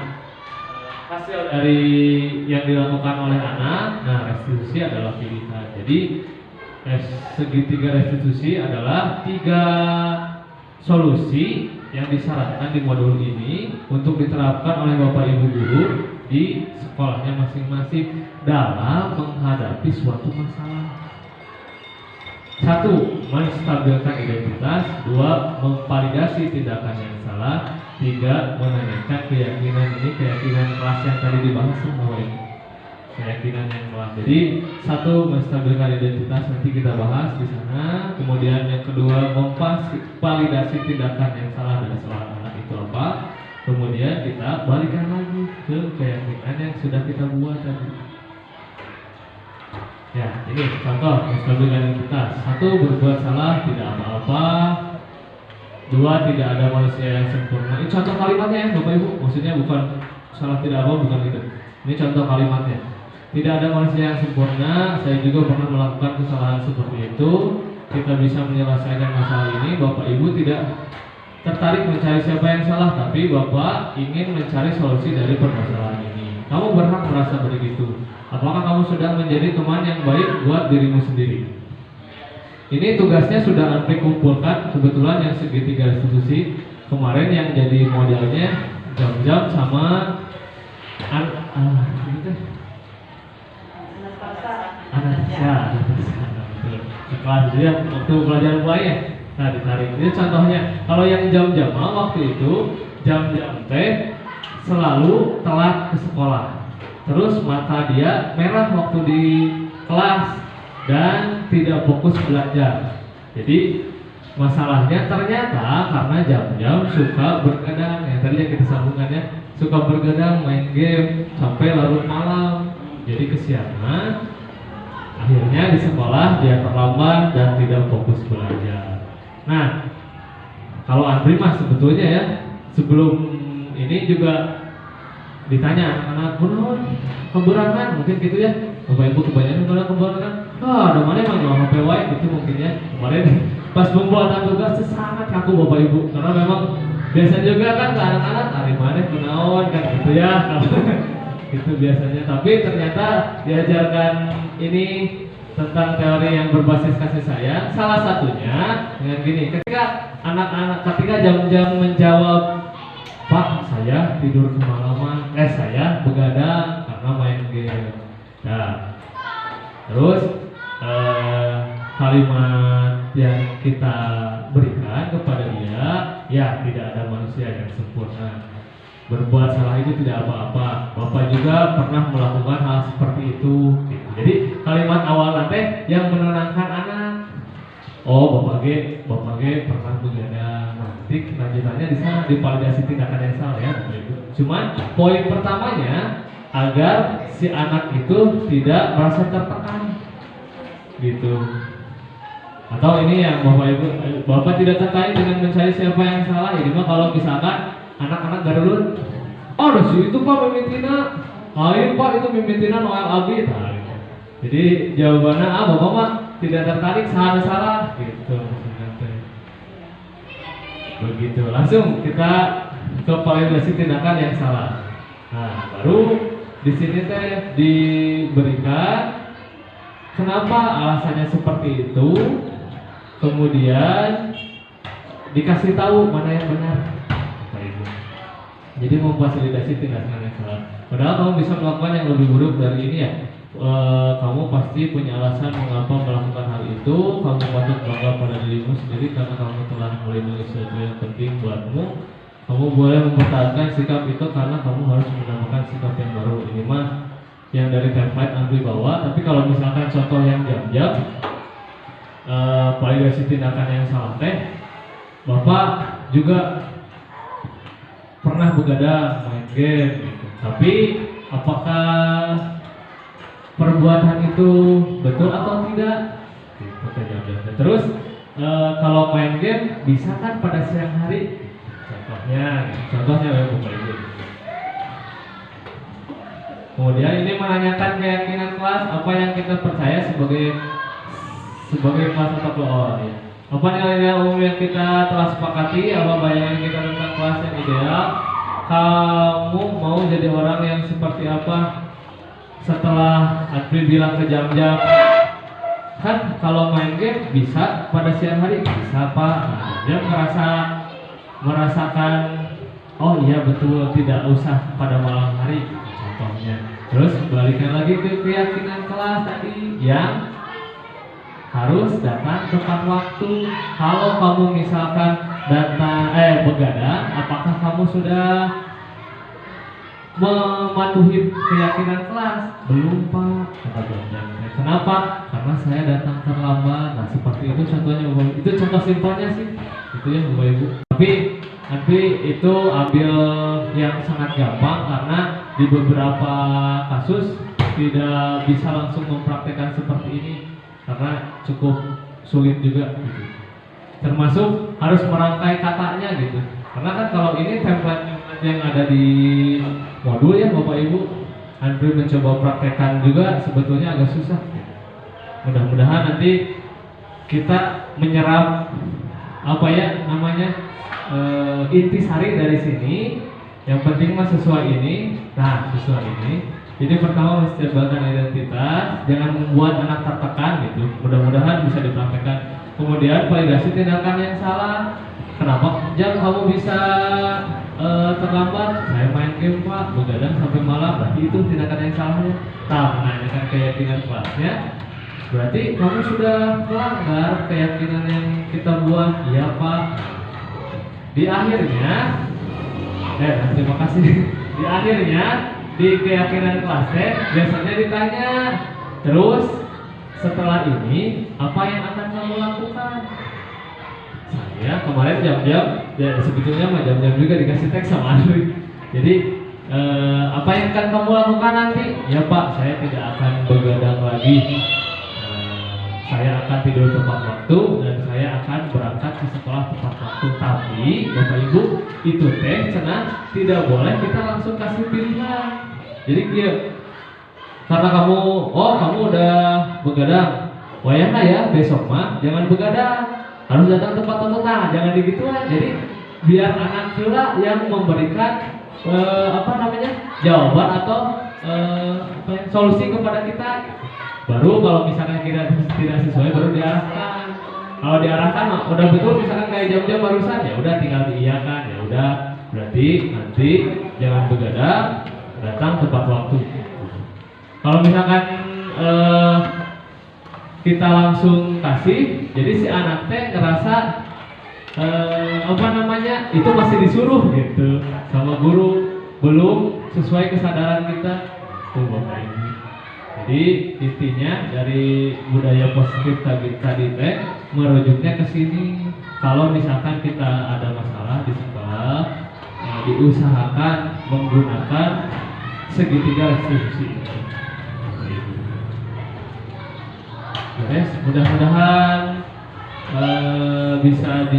hasil dari yang dilakukan oleh anak. Nah, restitusi adalah pilihan. Jadi segitiga restitusi adalah 3 solusi yang disyaratkan di modul ini untuk diterapkan oleh Bapak Ibu guru di sekolahnya masing-masing dalam menghadapi suatu masalah. 1. Menstabilkan identitas. 2. Memvalidasi tindakan yang salah. 3. Menanyakan keyakinan. Ini keyakinan kelas yang tadi dibahas semua ini. Keyakinan yang kelas. Jadi 1. Menstabilkan identitas, nanti kita bahas di sana. Kemudian yang kedua, memvalidasi tindakan yang salah dari seorang anak itu apa. Kemudian kita balikan lagi ke keyakinan yang sudah kita buat tadi. Ya, ini contoh menstabilkan identitas. 1. Berbuat salah tidak apa-apa. 2. Tidak ada manusia yang sempurna. Ini contoh kalimatnya ya Bapak Ibu. Maksudnya bukan salah tidak apa, bukan gitu. Ini contoh kalimatnya. Tidak ada manusia yang sempurna. Saya juga pernah melakukan kesalahan seperti itu. Kita bisa menyelesaikan masalah ini. Bapak Ibu tidak tertarik mencari siapa yang salah, tapi Bapak ingin mencari solusi dari permasalahan ini. Kamu berhak merasa begitu. Apakah kamu sedang menjadi teman yang baik buat dirimu sendiri? Ini tugasnya sudah Andri kumpulkan. Kebetulan yang segitiga restitusi kemarin yang jadi modelnya jam-jam sama kelas dia waktu pelajaran mulai ya. Nah ditarik. Ini contohnya. Kalau yang jam-jam waktu itu jam-jam teh selalu telat ke sekolah. Terus mata dia merah waktu di kelas dan tidak fokus belajar. Jadi masalahnya ternyata karena jam-jam suka bergadang. Yang tadi yang kita sambungannya, suka bergadang main game sampai larut malam. Jadi kesiangan. Akhirnya di sekolah dia terlambat dan tidak fokus belajar. Nah, kalau Andri mah sebetulnya ya sebelum ini juga ditanya anak-anak kunaon keberangan mungkin gitu ya. Bapak Ibu kebanyakan kalau keberangan ada mana emang nggak HP wae gitu mungkin ya. Kemarin pas pembuatan tugas sangat kaku Bapak Ibu karena memang biasa juga kan ke anak-anak hari mana kunaon kan gitu ya. Itu biasanya, tapi ternyata diajarkan ini tentang teori yang berbasis kasih sayang. Salah satunya dengan gini, ketika anak-anak ketika jam-jam menjawab, Pak, saya tidur semalaman, saya begadang karena main game. Nah, terus kalimat yang kita berikan kepada dia, ya tidak ada manusia yang sempurna. Berbuat salah itu tidak apa-apa. Bapak juga pernah melakukan hal seperti itu. Gitu. Jadi kalimat awal nanti yang menenangkan anak. Oh, Bapak G pernah begadang. Nanti lanjutannya di sana divalidasi tindakan yang salah ya. Cuman poin pertamanya agar si anak itu tidak merasa tertekan. Gitu. Atau ini yang Bapak tidak terkait dengan mencari siapa yang salah. Ini mah kalau misalkan anak-anak garulun, ada sih itu Pak mimitina, lain Pak itu mimitina Noel Abi. Nah, gitu. Jadi jawabannya Bapak mah tidak tertarik salah gitu. Begitu langsung kita ke validasi tindakan yang salah. Nah baru di sini teh diberikan kenapa alasannya seperti itu, kemudian dikasih tahu mana yang benar. Jadi memfasilitasi tindakan yang salah. Padahal kamu bisa melakukan yang lebih buruk dari ini ya. Kamu pasti punya alasan mengapa melakukan hal itu. Kamu patut bangga pada dirimu sendiri karena kamu telah melindungi sesuatu yang penting buatmu. Kamu boleh mempertahankan sikap itu karena kamu harus menambahkan sikap yang baru. Ini mah yang dari template Andri bawa. Tapi kalau misalkan contoh yang jam-jam, validasi tindakan yang salah teh, Bapak juga pernah begadang main game gitu. Tapi apakah perbuatan itu betul atau tidak? Gitu jam-jamnya. Terus kalau main game bisa kan pada siang hari? Contohnya ya Bapak Ibu. Kemudian ini menanyakan keyakinan kelas, apa yang kita percaya sebagai kelas atau kelompok ya. Apa nilai-nilai umum yang kita telah sepakati, apa bayangan kita tentang kelas yang ideal? Kamu mau jadi orang yang seperti apa setelah Adri bilang ke jam-jam? Kan kalau main game bisa pada siang hari, bisa Pak. Nah, dia merasakan, oh iya betul, tidak usah pada malam hari contohnya. Terus balikan lagi ke keyakinan kelas tadi yang harus datang tepat waktu. Kalau kamu misalkan begadang, apakah kamu sudah mematuhi keyakinan kelas? Belum Pak, kata jam-jamnya. Kenapa? Karena saya datang terlambat. Nah seperti itu contohnya Bapak. Itu contoh simpelnya sih, itu ya Bapak Ibu. Tapi nanti itu ambil yang sangat gampang karena di beberapa kasus tidak bisa langsung mempraktekkan seperti ini karena cukup sulit juga gitu. Termasuk harus merangkai katanya gitu. Karena kan kalau ini template yang ada di modul ya Bapak Ibu, Andri mencoba praktekkan juga sebetulnya agak susah. Mudah-mudahan nanti kita menyerap apa ya namanya intisari dari sini. Yang penting mah sesuai ini. Nah sesuai ini. Jadi pertama mesti tebalkan identitas, jangan membuat anak tertekan gitu. Mudah-mudahan bisa dipraktekkan. Kemudian validasi tindakan yang salah. Kenapa jam kamu bisa terlambat? Saya main game Pak, begadang sampai malam. Berarti itu tindakan yang salahnya. Nah, menanyakan keyakinan kelasnya. Berarti kamu sudah melanggar keyakinan yang kita buat. Iya Pak. Di akhirnya, terima kasih. Di akhirnya di keyakinan kelasnya biasanya ditanya, terus setelah ini apa yang akan kamu lakukan? Saya kemarin jam-jam, ya sebetulnya mah jam-jam juga dikasih teks sama Andri. Jadi apa yang akan kamu lakukan nanti? Ya Pak, saya tidak akan begadang lagi. Saya akan tidur tepat waktu dan saya akan berangkat ke sekolah tepat waktu. Tapi Bapak Ibu itu teh cenah tidak boleh kita langsung kasih pilihan. Jadi karena kamu udah begadang, wayahna ya besok mah jangan begadang, harus datang tepat waktu. Nah jangan digituan. Jadi biar anak pula yang memberikan jawaban atau solusi kepada kita. Baru kalau misalkan kita tidak sesuai baru diarahkan. Kalau diarahkan udah betul misalkan kayak jam-jam barusan ya udah tinggal diiyakan, ya udah berarti nanti jangan begadang, datang tepat waktu. Kalau misalkan kita langsung kasih, jadi si anak teh ngerasa itu masih disuruh gitu sama guru, belum sesuai kesadaran kita. Bapak Ibu. Jadi intinya dari budaya positif tadi teh merujuknya ke sini. Kalau misalkan kita ada masalah di sekolah, diusahakan menggunakan segitiga restitusi. Yes, mudah-mudahan bisa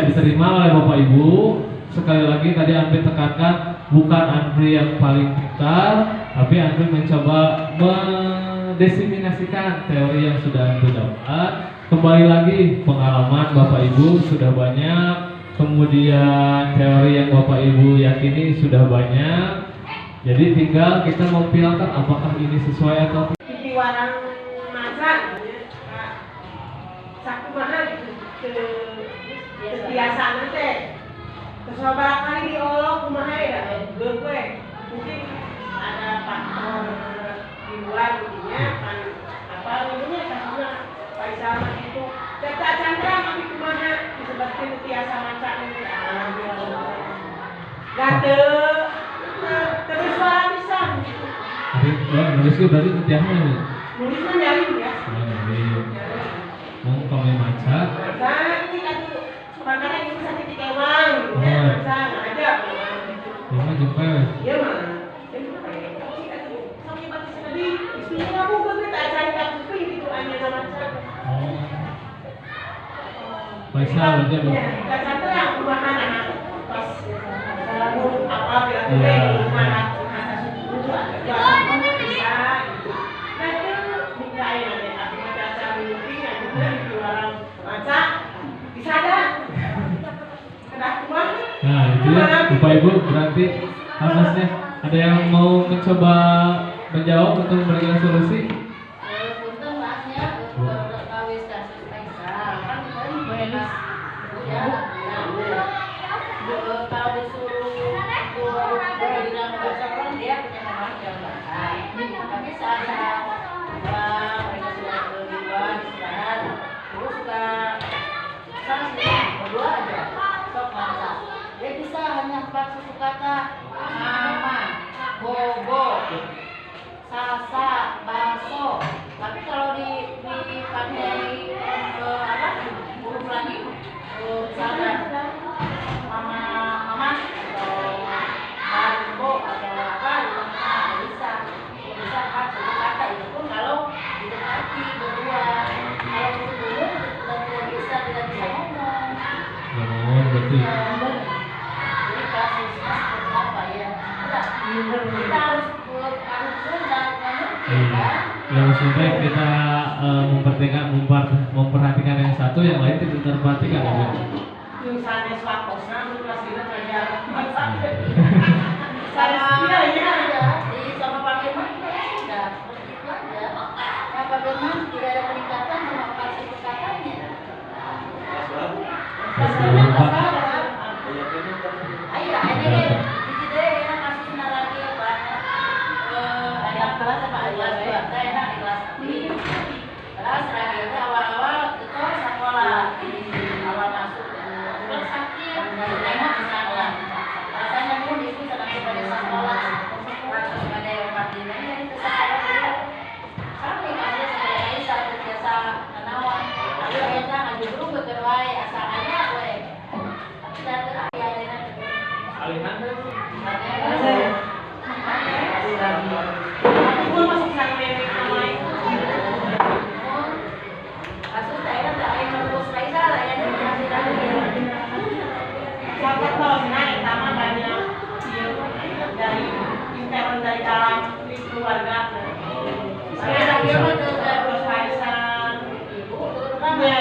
diterima oleh Bapak Ibu. Sekali lagi tadi Andri tekankan, bukan Andri yang paling pintar, tapi Andri mencoba mendiseminasikan teori yang sudah Andri dapat. Kembali lagi, pengalaman Bapak Ibu sudah banyak, kemudian teori yang Bapak Ibu yakini sudah banyak. Jadi tinggal kita memfilter apakah ini sesuai atau tidak. Di warang masa, sakumaha gitu ke biasaan teh. Beberapa kali diolok kumaha ya, gue mungkin ada faktor di luar intinya kan apa namanya karena Faisal itu Teta Chandra kami kumaha disebutkan tiasa maca ini gade terus suara bisa Nulis ke berarti setiap hari. nulisnya nyari ya Mau kami maca. nanti kan makanya itu bisa titik emang ya bisa aja Mama jumpa. iya mah sampai batas tadi istrinya aku gue tak cari aku itu hanya nama cara Faisal aja bu. Kak Chandra yang rumahan anak pas selalu apa bilang gue Iya. rumah masa subuh jalan bisa nah itu nikahin ada aku macam cara mimpi yang juga di luar maca bisa ada kena kuah Nah itu ya Bapak Ibu berarti atasnya ada yang mau mencoba menjawab atau memberikan solusi? Punten maafnya udah kawis kasus Faisal kan kemarin ya kalau disuruh bilang bahasa orang dia punya nama yang bahasa tapi saat mereka sudah berdua istirahat terus suka sama berdua aja sok masak dia bisa hanya 4 suku kata mama bobo salsa bakso tapi kalau dipakai apa huruf lagi misalnya mama atau marbo atau apa itu nggak bisa 4 suku kata itu pun kalau didekati berdua kalau berdua tidak bisa ngomong Ngomong berarti. jadi kasusnya seperti apa ya kita harus dan Yang maksudnya kita memperhatikan yang satu, yang lain tidak terperhatikan ya Bu? misalnya swakosna itu pastinya ngajar masak sama iya iya sama Pak Firman juga sudah seperti itu aja. Nah, Pak Firman tidak ada peningkatan sama kasih katanya. Ayo, ini deh, di sini enak kasusnya lagi Pak. Ada kelas apa kelas dua, saya enak di kelas terus terakhirnya awal-awal itu sekolah awal masuk terus sakit nengok di sana rasanya pun itu sedang pada sekolah terus pada yang pastinya ini itu sekolah dulu kami ada sekolah Aisyah terbiasa menawan tapi akhirnya ngaju dulu berkeruai asalnya gue tapi datang akhirnya Alihan aku masuk sana nenek namanya kasus saya tak ada yang terus Faisal ya dia masih lagi Siapa tahu naik sama banyak dari intern dari dalam keluarga. Saya lagi terus Faisal, ibunya,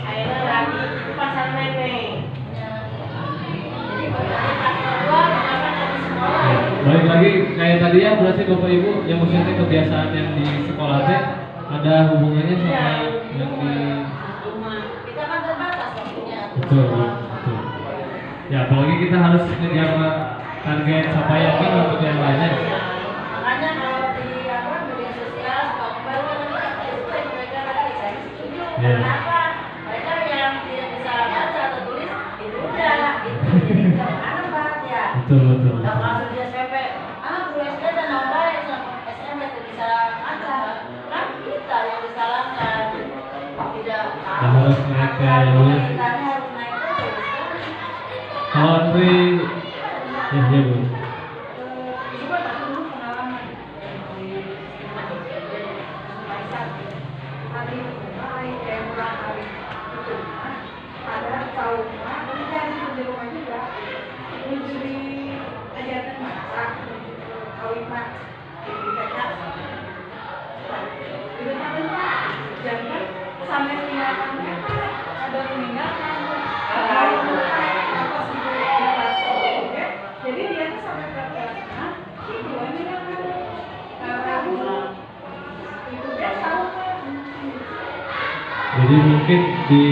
akhirnya lagi itu pasar nenek. jadi berarti faktor dua mengapa dari sekolah Balik lagi kayak tadi ya, berarti Bapak Ibu yang maksudnya kebiasaan yang di sekolah teh ada hubungannya sama yang di kita kan terbatas waktunya betul. Ya apalagi kita harus ngejar target capaian kan untuk yang lainnya. makanya kalau di apa media sosial suka kembali mereka lagi saya setuju kenapa mereka yang tidak bisa baca atau tulis itu udah itu jadi kemana Pak ya Betul. kalau masuk di SMP guru SD dan nambah SMP itu bisa baca kan kita yang disalahkan tidak Harus naik ke dulu. kitanya harus naik terus Kalau Andri, ya Bu. coba baca dulu pengalaman hari kayak murah hari ada tahu tapi jadi di rumah juga mencuri ajaran masak kawin Pak di TK itu kan Pak jangan sampai tinggalkan ada meninggal jadi dia tuh sampai ke kelasnya itu ini kan karena itu dia tahu Jadi mungkin di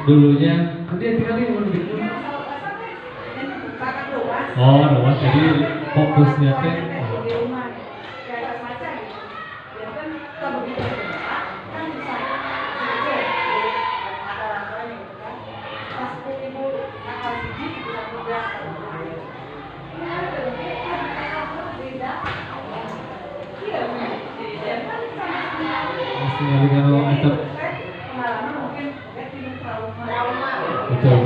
dulunya nanti kali mau lebih dulu. Oh, rawat jadi fokusnya teh di rumah di atas kaca gitu. Ya kan kalau begitu bergerak kan bisa cek ada lampunya gitu kan. Pas ibu nakal siji bisa bergerak. Ini ada beda. Iya, jadi kan mestinya kalau itu pengalaman mungkin tidak trauma. betul.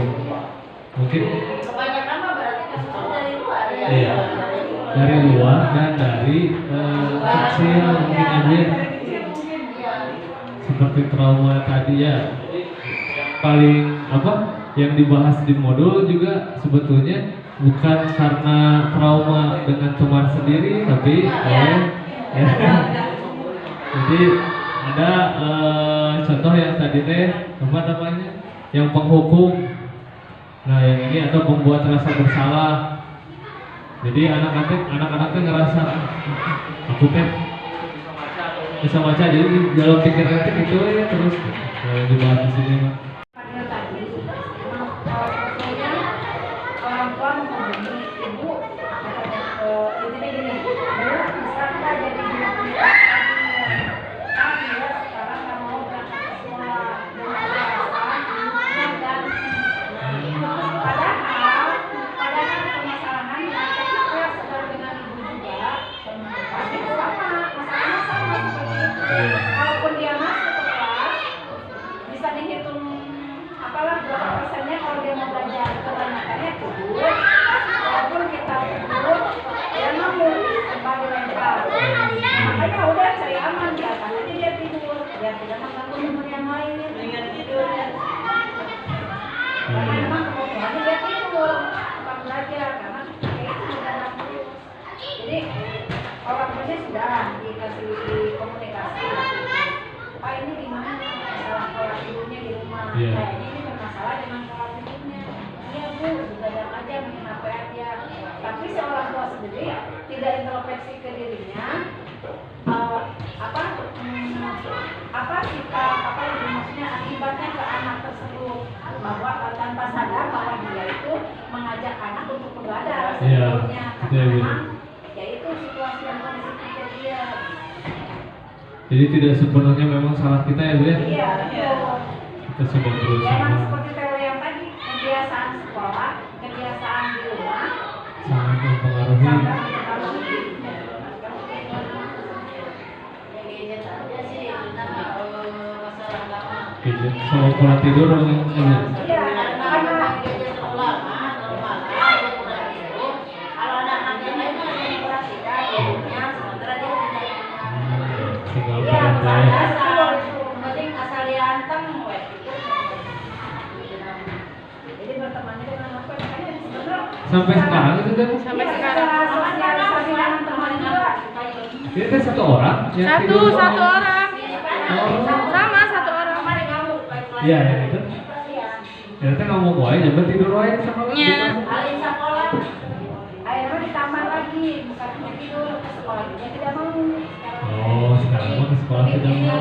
Mungkin Kebanyakan mah berarti kasusnya dari luar ya. iya, dari luar dan dari kecil mungkin aja Iya. seperti trauma tadi ya. Paling apa yang dibahas di modul juga sebetulnya bukan karena trauma dengan teman sendiri tapi oleh ya. Jadi ada contoh yang tadi teh apa namanya yang penghukum. Nah yang ini atau pembuat rasa bersalah. Jadi anak-anak teh ngerasa aku teh bisa baca jadi dalam pikiran teh gitu ya terus dibahas di sini mah. Panel tadi, maksudnya orang tua menghubungi ibu, intinya gini, Bu, bisa nggak jadi guru privat tadinya? Kan dia sekarang nggak mau berangkat ke sekolah, dengan alasan ibunya ganti. Padahal permasalahannya ketika sedang dengan ibu juga, pasti sama, masalahnya sama seperti itu. Kalaupun dia masuk ke kelas, bisa dihitung apalah berapa persennya kalau dia mau belajar, kebanyakannya tidur. Walaupun kita tidur, dia mau kembali lempar. Makanya udah cari aman, biarkan aja dia tidur, biar tidak mengganggu teman yang lain. Dengan tidur ya. Karena memang kebutuhannya dia tidur, bukan belajar, karena kayak itu mendadak terus. Jadi orang tuanya sudah dikasih komunikasi. Pak ini gimana masalah pola tidurnya di rumah? Iya. Kayaknya ini bermasalah dengan pola tidurnya. Iya Bu, begadang aja, main HP aja. Tapi si orang tua sendiri tidak introspeksi ke dirinya. Apa sikap apa yang maksudnya akibatnya ke anak tersebut bahwa tanpa sadar bahwa dia itu mengajak anak untuk begadang Iya. sebetulnya karena Iya, memang ya itu situasi yang kondisi dia. Jadi tidak sepenuhnya memang salah kita ya Bu ya. Iya, betul. Kita sudah berusaha Memang seperti teori yang tadi, kebiasaan sekolah, kebiasaan di rumah, sangat mempengaruhi. sangat mempengaruhi. Gadget aja sih, kita masalah lama. Gadget sama pola tidur orang Iya, Karena karena gadget terlalu lama, dia kurang tidur. Kalau anak-anak yang lain kan ada yang perhatikan tidurnya, sementara dia tidak tinggal iya, pada masalahnya saya. penting asal dia anteng, weh. jadi bertemannya dengan apa? Makanya sebenarnya Sampai sekarang itu kan sampai sekarang sosialisasi dengan teman juga. ini kan satu orang yang Satu tidur sama- orang. Oh. Sama satu orang. Kemarin kamu Iya yang itu. Ya teh ngomong wae jangan tidur wae sama Iya. Alin sekolah. Akhirnya ditambah lagi, bukan hanya tidur ke sekolah juga tidak mau. Oh sekarang mah ke sekolah tidak mau.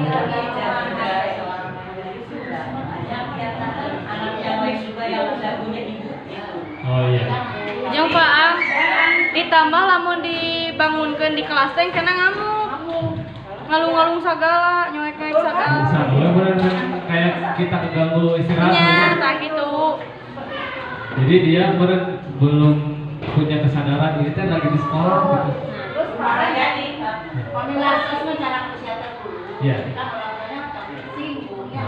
Oh iya. Jeung Faang ditambah lamun dibangunkeun di kelas teh kena ngamuk. Ngalung-ngalung segala, nyuek-nyuek segala. Sama bener kayak kita keganggu istirahat. Nya, gitu. tah gitu. Jadi dia belum punya kesadaran ini teh lagi di sekolah gitu. Terus parah ya nih. Kombinasi cara kesehatan dulu. Iya. Kan orang-orangnya sibuk ya.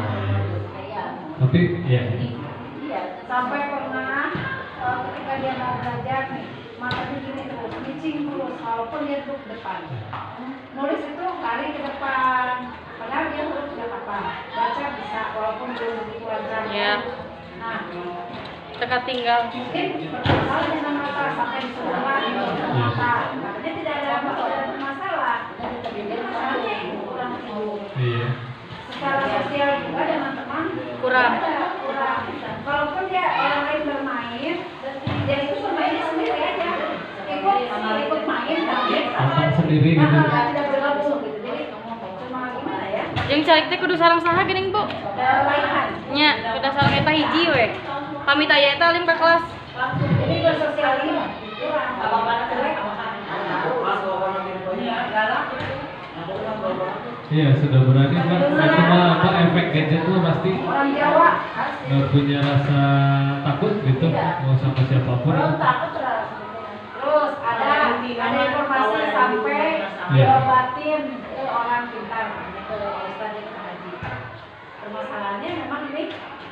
Kayak Tapi ya. iya. Sampai pernah ketika dia mau belajar nih, matanya gini terus, micing terus, walaupun dia duduk depan. Nulis itu lari ke depan, padahal dia huruf tidak apa, baca bisa, walaupun belum begitu lancar. Iya. Nah, Teka tinggal. mungkin bermasalah dengan mata sampai disuruh lari dengan mata. Makanya tidak ada masalah. Jadi masalahnya itu kurang tidur. Iya. Secara sosial juga dengan teman Kurang. kurang. Kalaupun dia orang lain bermain, dia itu bermainnya sendiri aja. Ikut main tapi Nonton sendiri gitu. tidak bergabung gitu. Jadi cuma gimana ya? Jeung cari teh kudu sareng saha geuning, Bu? Laihan. Nya, kudu sareng eta hiji we. Pamit aya eta lim ka kelas. Jadi bersosialisasi Iya, sudah berani kan. Itu mah apa efek gadget tuh pasti Orang Jawa nggak punya rasa takut gitu, mau sama siapapun. Terus ada informasi sampai Iya. diobatin ke orang pintar gitu Ustaz itu ngaji. Permasalahannya memang ini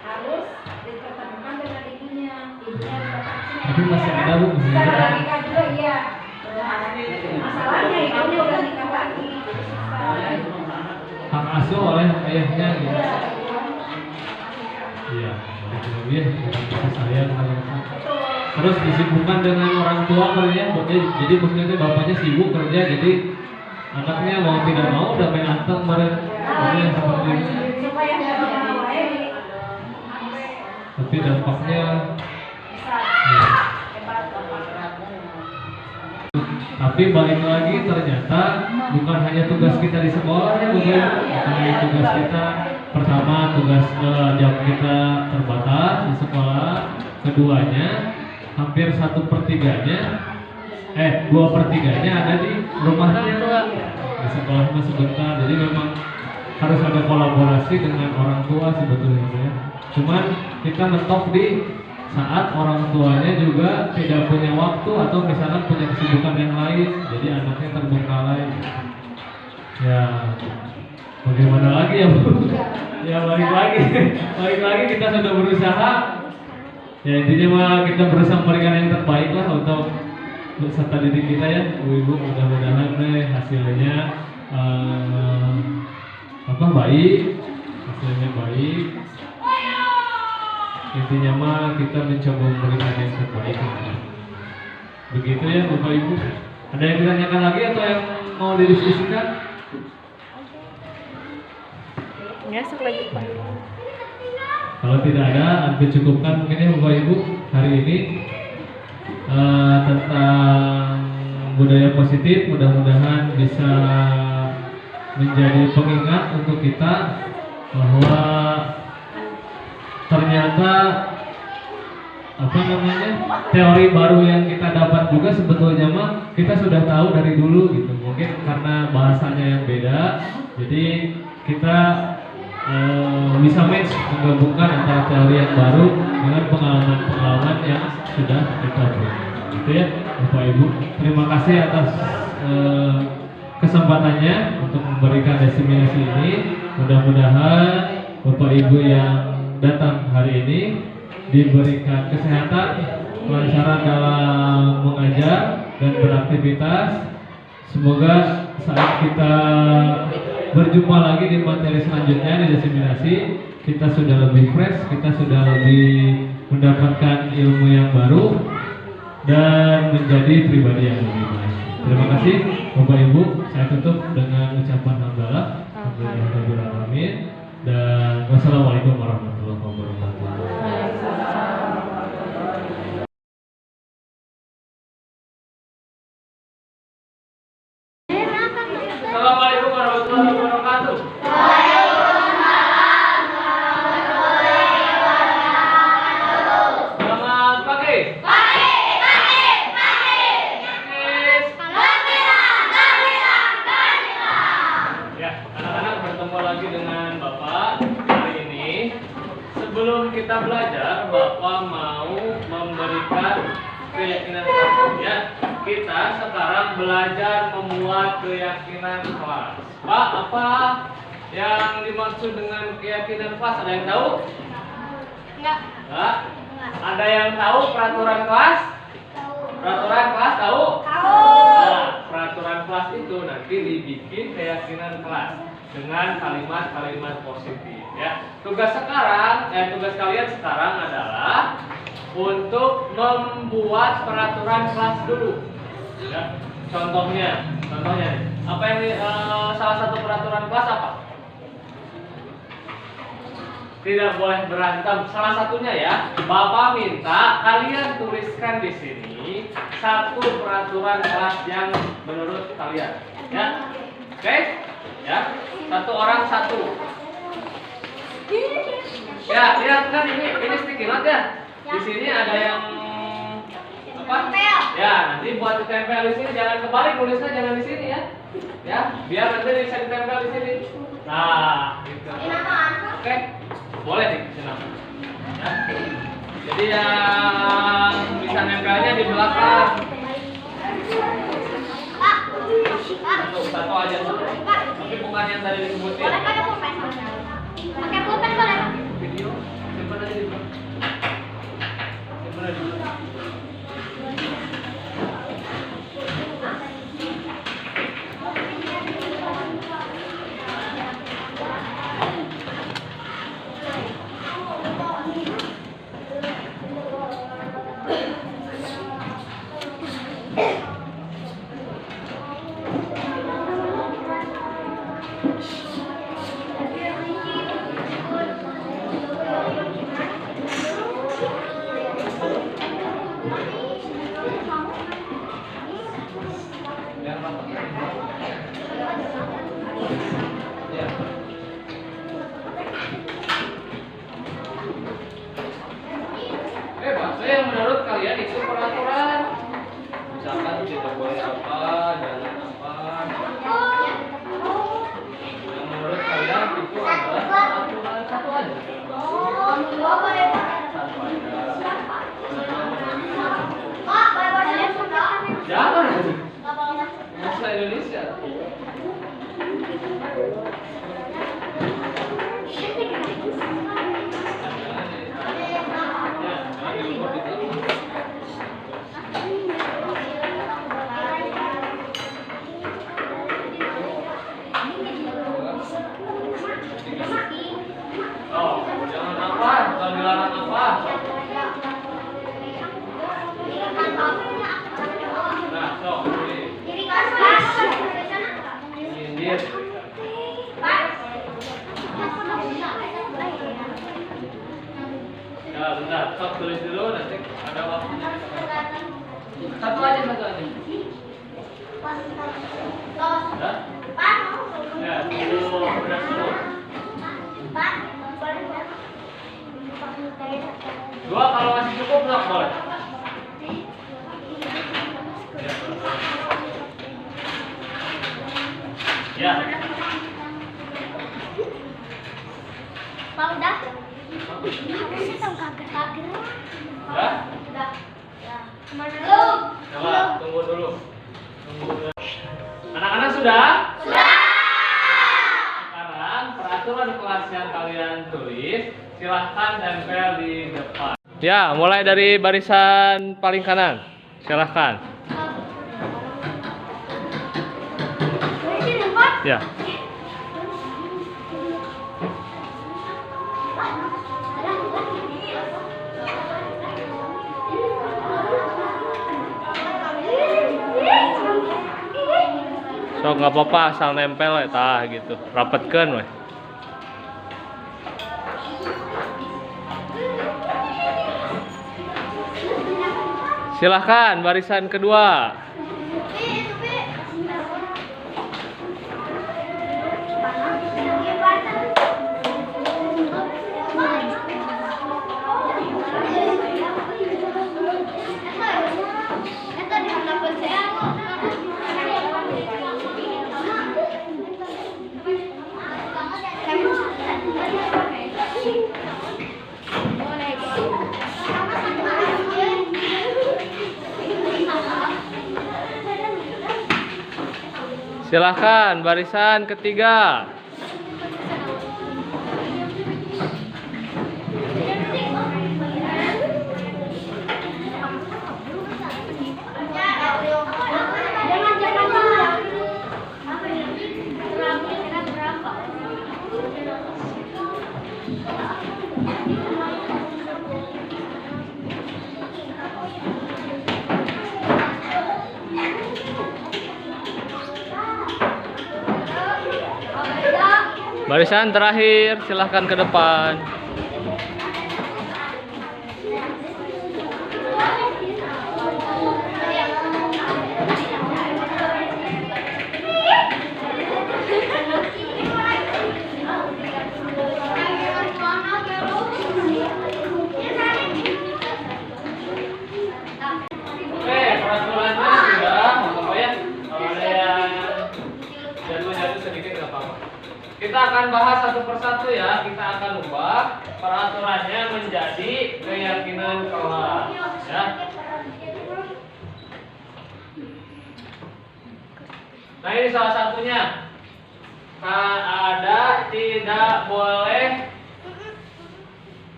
harus diketemukan dengan ibunya bisa vaksin. Tapi masih ada, Bu, masih Bisa ada. nikah juga iya. Masalahnya ibunya udah nikah lagi jadi susah. Hak asuh oleh ayahnya gitu. Iya, dia kasih sayang sama anak. Terus disibukkan dengan orang tua kerja, jadi maksudnya itu bapaknya sibuk kerja, jadi anaknya mau tidak mau udah main anteng kemarin. Yang seperti ini. Supaya nggak bakal Tapi dampaknya bisa hebat tapi balik lagi ternyata bukan hanya tugas kita di sekolah ya, bukan hanya tugas kita. Pertama, tugas jam kita terbatas di sekolah. Keduanya, hampir 1/3-nya 2/3-nya ada di rumahnya. Di sekolah cuma sebentar, jadi memang harus ada kolaborasi dengan orang tua sebetulnya ya. Cuman kita mentok di saat orang tuanya juga tidak punya waktu atau misalkan punya kesibukan yang lain, jadi anaknya terbengkalai. Ya, bagaimana lagi ya, Bu? Ya balik lagi kita sudah berusaha. Ya intinya mah kita berusaha memberikan yang terbaik lah untuk peserta didik kita ya, ibu-ibu. Mudah-mudahan deh hasilnya baik, hasilnya baik. Intinya mah kita mencoba memberikan yang terbaik. Begitu ya Bapak Ibu. Ada yang ditanyakan lagi atau yang mau didiskusikan? Ngesek lagi Pak. Kalau tidak ada, Anda cukupkan mungkin ya Bapak Ibu hari ini tentang budaya positif. Mudah-mudahan bisa menjadi pengingat untuk kita bahwa ternyata teori baru yang kita dapat juga sebetulnya mah kita sudah tahu dari dulu gitu. Mungkin karena bahasanya yang beda, jadi kita bisa match menggabungkan antara teori yang baru dengan pengalaman-pengalaman yang sudah kita punya. Gitu ya, Bapak Ibu. Terima kasih atas kesempatannya untuk memberikan diseminasi ini. Mudah-mudahan Bapak Ibu yang datang hari ini diberikan kesehatan, kelancaran dalam mengajar dan beraktivitas. Semoga saat kita berjumpa lagi di materi selanjutnya di diseminasi, kita sudah lebih fresh, kita sudah lebih mendapatkan ilmu yang baru dan menjadi pribadi yang lebih baik. Terima kasih Bapak Ibu. Saya tutup dengan ucapan hamdalah. Alhamdulillahirobbilalamin. Dan wassalamualaikum warahmatullahi wabarakatuh. Assalamualaikum warahmatullahi wabarakatuh. Selamat pagi. Ya, anak-anak bertemu lagi dengan Bapak hari ini. Sebelum kita belajar, Bapak mau memberikan keyakinan ya. Kita sekarang belajar memuat keyakinan kelas. Pak, apa yang dimaksud dengan keyakinan kelas? Ada yang tahu? Enggak. Enggak? Ada yang tahu peraturan kelas? Peraturan kelas tahu? Nah, peraturan kelas itu nanti dibikin keyakinan kelas dengan kalimat-kalimat positif ya. Tugas kalian sekarang adalah untuk membuat peraturan kelas dulu. Ya. Contohnya nih, apa yang salah satu peraturan kelas apa? Tidak boleh berantem. Salah satunya ya, Bapak minta kalian tuliskan di sini satu peraturan kelas yang menurut kalian. Ya, oke? Ya, satu orang satu. Ya, lihat kan ini sticky note ya. Di sini ada yang depan. Ya, nanti buat ditempel di sini, jangan kebalik tulisnya, jangan di sini ya. Ya, biar nanti bisa ditempel di sini. Nah, gitu. Oke, boleh nih senang. Ya. Jadi yang bisa nempelnya di belakang. Satu aja dulu. Tapi bukan yang tadi disebutin. Pakai pulpen boleh? Video, simpan aja di belakang. Simpan aja di belakang. Bahasa yang menurut kalian itu peraturan. Misalkan tidak boleh apa, jangan apa. Yang menurut kalian itu adalah peraturan satu aja. Jangan. Bahasa Indonesia. Oh, jangan apa, jangan dilarang apa. Nah, sok, ini. Nyindir. Ya, bentar, sok tulis dulu, nanti ada waktunya. Satu aja. Udah? Ya, dulu, udah dulu. Dua kalau masih cukup nggak boleh. Ya. Pak udah? Harusnya tahu kaget-kaget. Udah? Udah. Ya. Kemana dulu? Coba tunggu dulu. Anak-anak sudah? Sudah. Sekarang peraturan kelas yang kalian tulis silahkan tempel di depan. Ya, mulai dari barisan paling kanan. Silahkan. Ya. So nggak apa-apa asal nempel ya tah gitu. Rapetkeun we. Silahkan barisan kedua. Silahkan barisan ketiga. Barisan terakhir, silahkan ke depan. Kita akan bahas satu persatu ya. Kita akan ubah peraturannya menjadi keyakinan kelas ya. Nah, ini salah satunya. Ada tidak boleh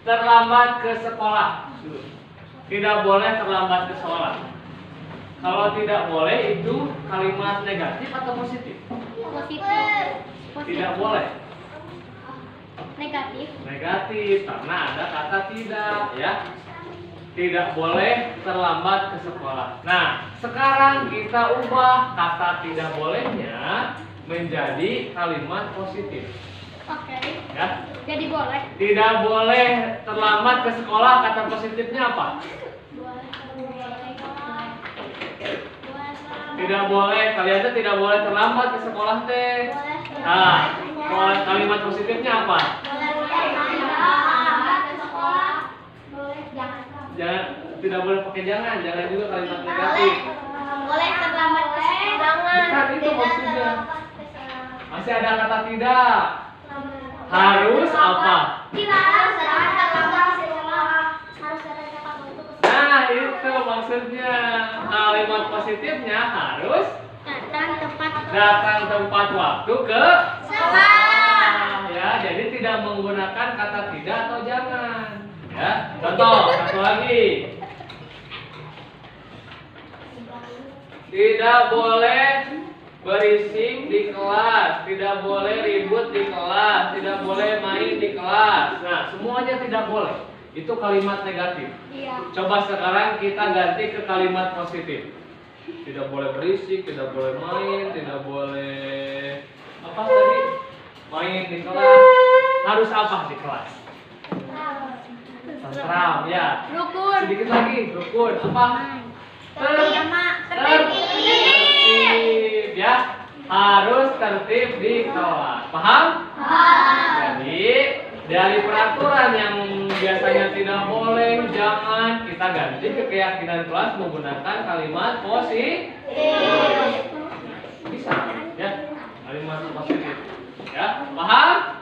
terlambat ke sekolah. Tidak boleh terlambat ke sekolah. Kalau tidak boleh itu kalimat negatif atau positif? Positif. Tidak boleh. Negatif. Negatif karena ada kata tidak ya. Tidak boleh terlambat ke sekolah. Nah, sekarang kita ubah kata tidak bolehnya menjadi kalimat positif. Oke. Ya. Jadi boleh. Tidak boleh terlambat ke sekolah, kata positifnya apa? Tidak boleh, kalian tuh tidak boleh terlambat ke sekolah teh. Nah, kalimat positifnya apa? Jangan, tidak boleh pakai jangan juga kalimat negatif. Boleh terlambat ke sekolah. Bukan itu maksudnya. Masih ada kata tidak. Harus apa? Tidak harus terlambat ke sekolah. Harus ada kata untuk Nah, itu maksudnya. Kalimat positifnya harus datang tepat waktu ke sekolah. Ya, jadi tidak menggunakan kata tidak atau jangan. Ya, contoh satu lagi. Tidak boleh berisik di kelas, tidak boleh ribut di kelas, tidak boleh main di kelas. Nah, semuanya tidak boleh. Itu kalimat negatif. Iya. Coba sekarang kita ganti ke kalimat positif. Tidak boleh berisik, tidak boleh main, tidak boleh apa tadi? Main di kelas. Harus apa di kelas? Tentram ya. Rukun. Sedikit lagi, rukun. Apa? Tertib ya. Harus tertib di kelas. Paham? Jadi dari peraturan yang biasanya tidak boleh, jangan, kita ganti ke keyakinan kelas menggunakan kalimat positif. Bisa ya, kalimat positif. Ya, paham?